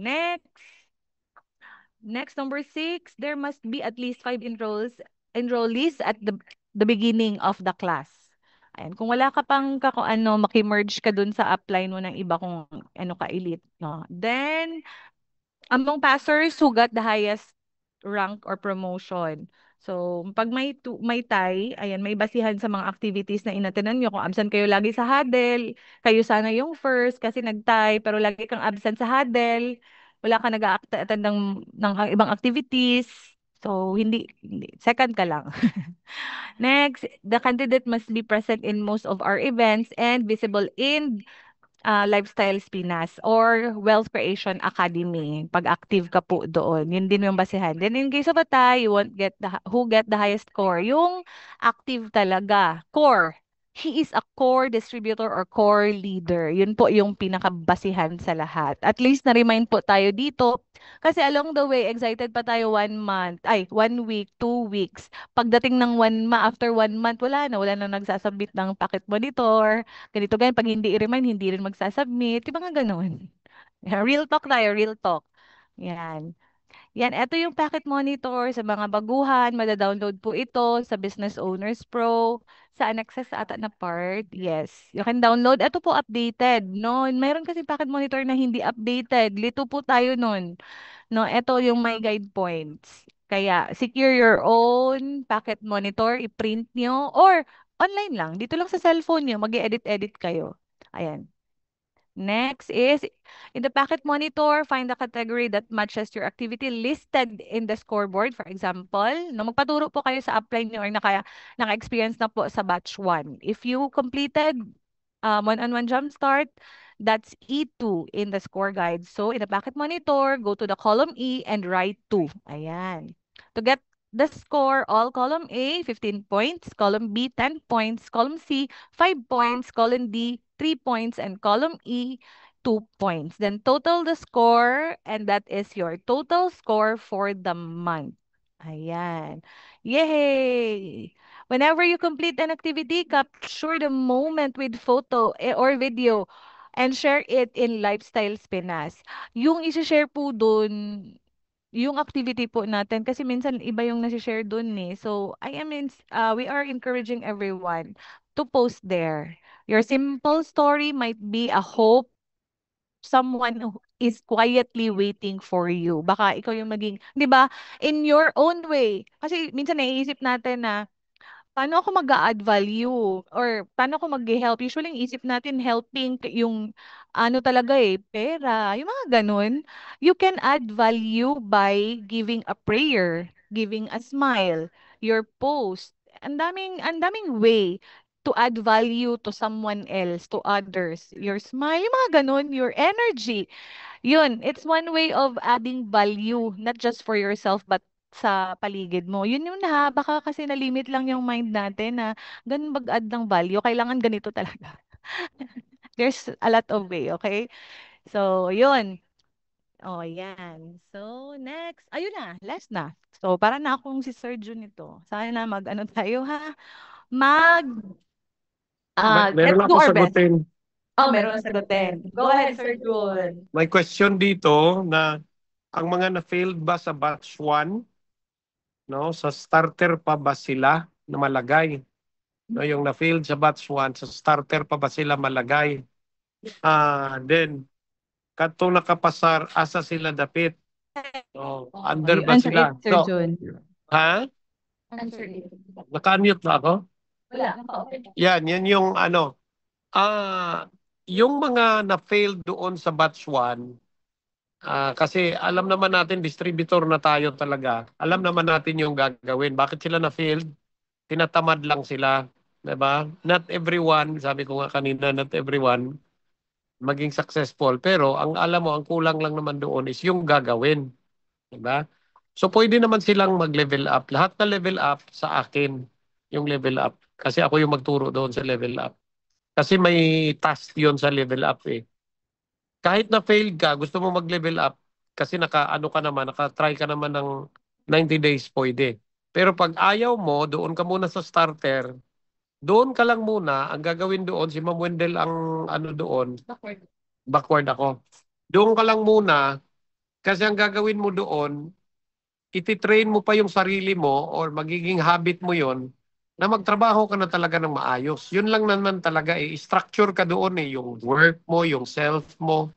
Next, number 6, there must be at least 5 enrollees at the beginning of the class. Ayan, kung wala ka pang maki-merge ka dun sa upline mo ng iba kung ano ka elite, no. Then, among passers who got the highest rank or promotion. So, pag may tie, ayan, may basihan sa mga activities na inatenan nyo. Kung absent kayo lagi sa huddle, kayo sana yung first kasi nag-tie, pero lagi kang absent sa huddle, wala ka nag-attend ng ibang activities. So, hindi second ka lang. Next, the candidate must be present in most of our events and visible in Lifestyle Pinas or Wealth Creation Academy. Pag active ka po doon, yun din yung basehan. Then in case of a tie, you won't get who get the highest score. Yung active talaga, core. He is a core distributor or core leader. Yun po yung pinakabasihan sa lahat. At least na-remind po tayo dito. Kasi along the way, excited pa tayo 1 week, 2 weeks. Pagdating ng after 1 month, wala na nagsasubmit ng packet monitor ganito ganyan. Pag hindi i-remind, hindi rin magsasubmit. Di ba nga ganun? Real talk tayo, real talk. Yan. Yan, ito yung packet monitor sa mga baguhan. Mada-download po ito sa Business Owners Pro. Sa Annexes ata na part. Yes. You can download. Ito po updated. No? Mayroon kasi packet monitor na hindi updated. Lito po tayo nun. No, ito yung my guide points. Kaya secure your own packet monitor, i-print nyo or online lang. Dito lang sa cellphone nyo, mag-edit-edit kayo. Ayan. Next is, in the packet monitor, find the category that matches your activity listed in the scoreboard. For example, no, magpaturo po kayo sa upline nyo or naka-experience na po sa batch 1. If you completed one-on-one jumpstart, that's E2 in the score guide. So, in the packet monitor, go to the column E and write 2. Ayan. To get the score, all column A, 15 points, column B, 10 points, column C, 5 points, column D, 3 points, and column E, 2 points. Then total the score, and that is your total score for the month. Ayan. Yay! Whenever you complete an activity, capture the moment with photo or video and share it in Lifestyle Pinas. Yung isi-share po dun, yung activity po natin, kasi minsan iba yung nasi-share dun eh. So, we are encouraging everyone to post there. Your simple story might be a hope someone who is quietly waiting for you. Baka ikaw yung maging, 'di ba? In your own way. Kasi minsan naiisip natin na paano ako mag-a-add value or paano ako mag-help. Usually, ang isip natin helping yung ano talaga eh, pera, yung mga ganun. You can add value by giving a prayer, giving a smile, your post. Ang daming way to add value to someone else, to others. Your smile, yung mga ganun, your energy. Yun, it's one way of adding value, not just for yourself, but sa paligid mo. Yun yung baka kasi na-limit lang yung mind natin na ganun mag-add ng value. Kailangan ganito talaga. There's a lot of way, okay? So, yun. Oh, yan. So, next. Ayun na, last na. So, para na akong si Sir Jun ito. Sana mag-ano tayo, ha? Mag, Meron let's ako do our best. sagutin. Oh, meron na sagutin. Go ahead, Sir Jun. May question dito na ang mga na-failed ba sa batch 1, no? Sa starter pa ba sila na malagay? No, yung na-failed sa batch 1, sa starter pa ba sila malagay? Then, kato nakapasar, asa sila dapit? So, under You ba answer sila? it, Sir So, Jun. ha? Answer it. Naka-mute ba ako? Wala, naka-open. Yan yung ano. Yung mga na-fail doon sa batch 1, kasi alam naman natin, distributor na tayo talaga. Alam naman natin yung gagawin. Bakit sila na-failed? Tinatamad lang sila. Diba? Not everyone, sabi ko nga kanina, not everyone maging successful. Pero ang alam mo, ang kulang lang naman doon is yung gagawin. Diba? So pwede naman silang mag-level up. Lahat na level up sa akin, yung level up. Kasi ako yung magturo doon sa level up. Kasi may task yon sa level up eh. Kahit na fail ka, gusto mo mag-level up, kasi naka-ano ka naman, naka-try ka naman ng 90 days, pwede. Pero pag ayaw mo, doon ka muna sa starter, doon ka lang muna, ang gagawin doon, si Ma'am Wendell ang ano doon, Backward. backward ako. Doon ka lang muna, kasi ang gagawin mo doon, ititrain mo pa yung sarili mo or magiging habit mo yon na magtrabaho ka na talaga ng maayos. Yun lang naman talaga eh. Structure ka doon eh. Yung work mo, yung self mo,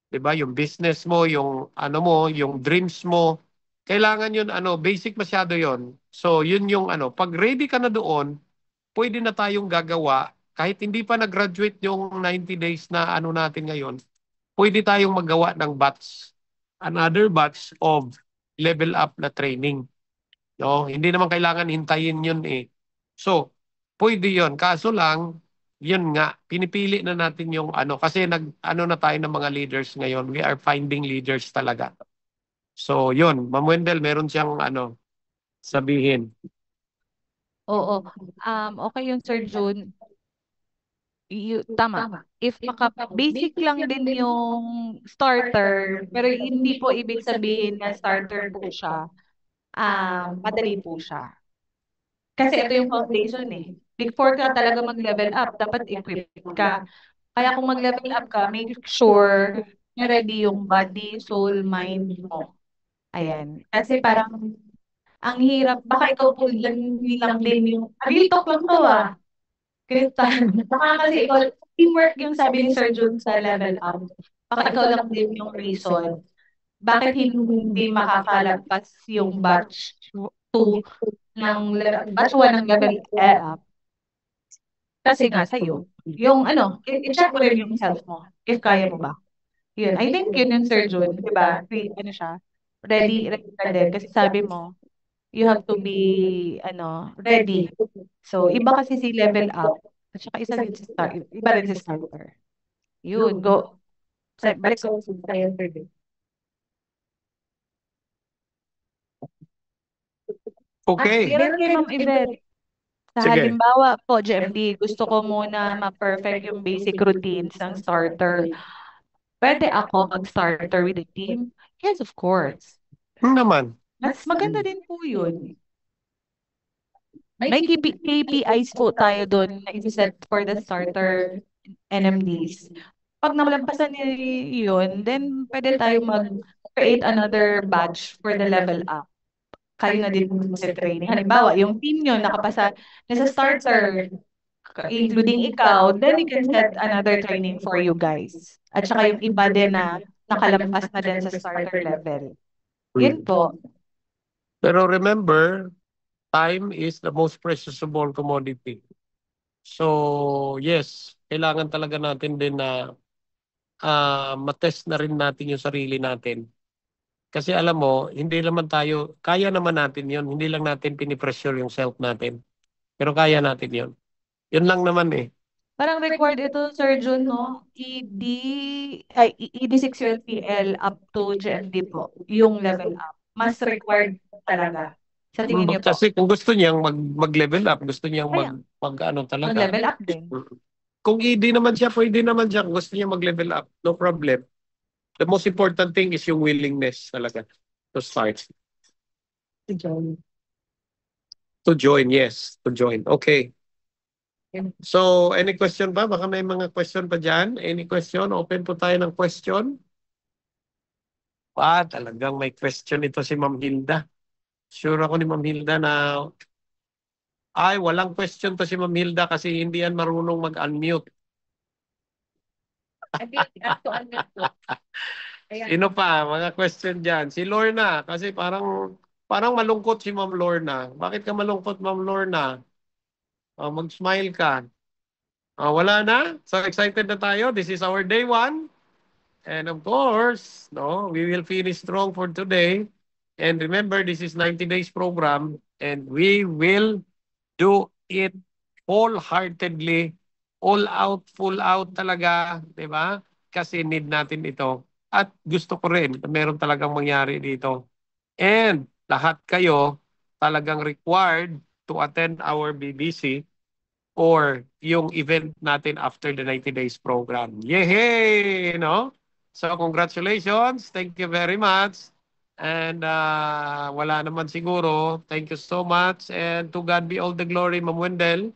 'di ba? Yung business mo, yung ano mo, yung dreams mo. Kailangan yun, ano, basic masyado yon. So, yun yung ano, pag ready ka na doon, pwede na tayong gagawa. Kahit hindi pa nag-graduate yung 90 days na ano natin ngayon, pwede tayong magawa ng batch. Another batch of level up na training. No? Hindi naman kailangan hintayin yun eh. So, pwede yun. Kaso lang, yun nga, pinipili na natin yung ano, kasi ano na tayo ng mga leaders ngayon. We are finding leaders talaga. So, yun. Ma'am Wendell, meron siyang ano, sabihin. Oo. Okay yung Sir Jun. Tama. If basic lang din yung starter, pero hindi po ibig sabihin na starter po siya, madali po siya. Kasi ito yung foundation eh. Before ka talaga mag-level up, dapat equipped ka. Kaya kung mag-level up ka, make sure na ready yung body, soul, mind mo. Ayan. Kasi parang ang hirap, baka ikaw po lang din yung, real talk lang to Kristal. Baka kasi ikaw, teamwork yung sabi ni Sir Jun sa level up. Baka ikaw lang din yung reason. Bakit hindi makakalagpas yung batch 2 batch 1 ng level up? Kasi nga sa'yo, yung ano, i-check mo rin yung self mo, if kaya mo ba. Yun, I think yun yung Sir Jun, di ba? Ano siya, ready ka din. Kasi sabi mo, you have to be, ready. So, iba kasi si level up, at saka isa din si iba rin si starter. Yun, go. Balik ko. Okay. Meron kay Ma'am Yvette. Sa Sige. halimbawa po, GMD, gusto ko muna ma-perfect yung basic routines ng starter. Pwede ako mag-starter with the team? Yes, of course. Naman. Mas maganda din po yun. May KPIs po tayo doon na i-set for the starter NMDs. Pag nalampasan niyo yun, then pwede tayo mag-create another batch for the level up. Kayo na din sa training. Halimbawa, yung team nyo nakapasa na sa starter, including ikaw, then we can set another training for you guys. At saka yung iba din na nakalampas na din sa starter level. Yun po. Pero remember, time is the most precious of all commodity. So, yes, kailangan talaga natin din na matest na rin natin yung sarili natin. Kasi alam mo, hindi naman tayo, kaya naman natin yun. Hindi lang natin pinipressure yung self natin. Pero kaya natin yun. Yun lang naman eh. Parang required ito, Sir Jun, no? ED6ULPL up to GMD po, yung level up. Mas required talaga. Sa tingin niyo po? Kasi kung gusto niyang mag-level up, gusto niyang mag-ano talaga. Mag-level up din. Kung ED naman siya, pwede naman siya. Kung gusto niya mag-level up, no problem. the most important thing is yung willingness talaga to start. To join, yes. To join. Okay. So, any question pa? Baka may mga question pa dyan. Any question? Open po tayo ng question. Talagang may question ito si Ma'am Hilda. Sure ako ni Ma'am Hilda na walang question to si Ma'am Hilda kasi hindi yan marunong mag-unmute. Sino pa? Mga question dyan. Si Lorna, kasi parang malungkot si Ma'am Lorna. Bakit ka malungkot, Ma'am Lorna? Mag-smile ka. Wala na? So excited na tayo. This is our day 1. And of course, no, we will finish strong for today. And remember, this is 90 days program and we will do it wholeheartedly, all out, full out talaga, di ba? Kasi need natin ito. At gusto ko rin na meron talagang mangyari dito. And lahat kayo talagang required to attend our BBC or yung event natin after the 90 days program. Yay! No? So congratulations. Thank you very much. And wala naman siguro. Thank you so much. And to God be all the glory, Ma'am Wendell.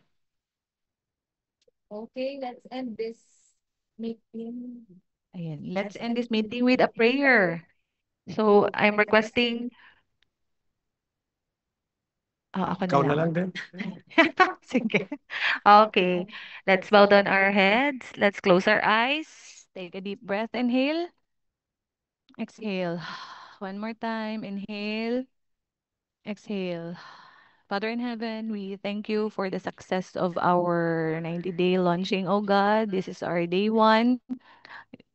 Okay, let's end this meeting. Ayan, let's end this meeting with a prayer. So, I'm requesting, ako na Ikaw na lang. lang din. Sige. Okay. Let's bow down our heads. Let's close our eyes. Take a deep breath. Inhale. Exhale. One more time. Inhale. Exhale. Father in heaven, we thank you for the success of our 90-day launching, oh God. This is our day 1.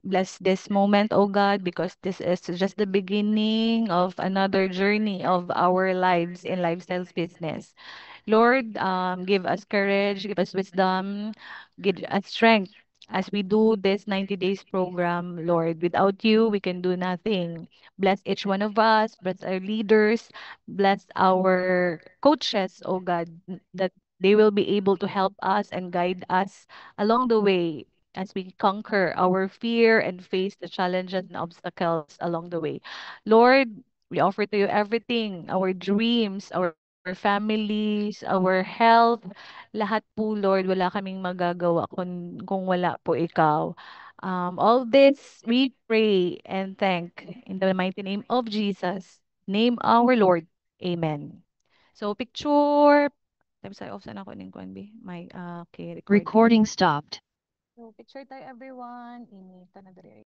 Bless this moment, oh God, because this is just the beginning of another journey of our lives in Lifestyles Business. Lord, give us courage, give us wisdom, give us strength as we do this 90 days program, Lord. Without you, we can do nothing. Bless each one of us, bless our leaders, bless our coaches, oh God, that they will be able to help us and guide us along the way as we conquer our fear and face the challenges and obstacles along the way. Lord, we offer to you everything, our dreams, our families, our health, lahat po, Lord, wala kaming magagawa kung wala po ikaw. All this we pray and thank in the mighty name of Jesus, name our Lord. Amen. So, picture. Tapos ay off sana ako ng kuan B. My, okay, recording. Recording stopped. So, picture tayo everyone. Inita na dali.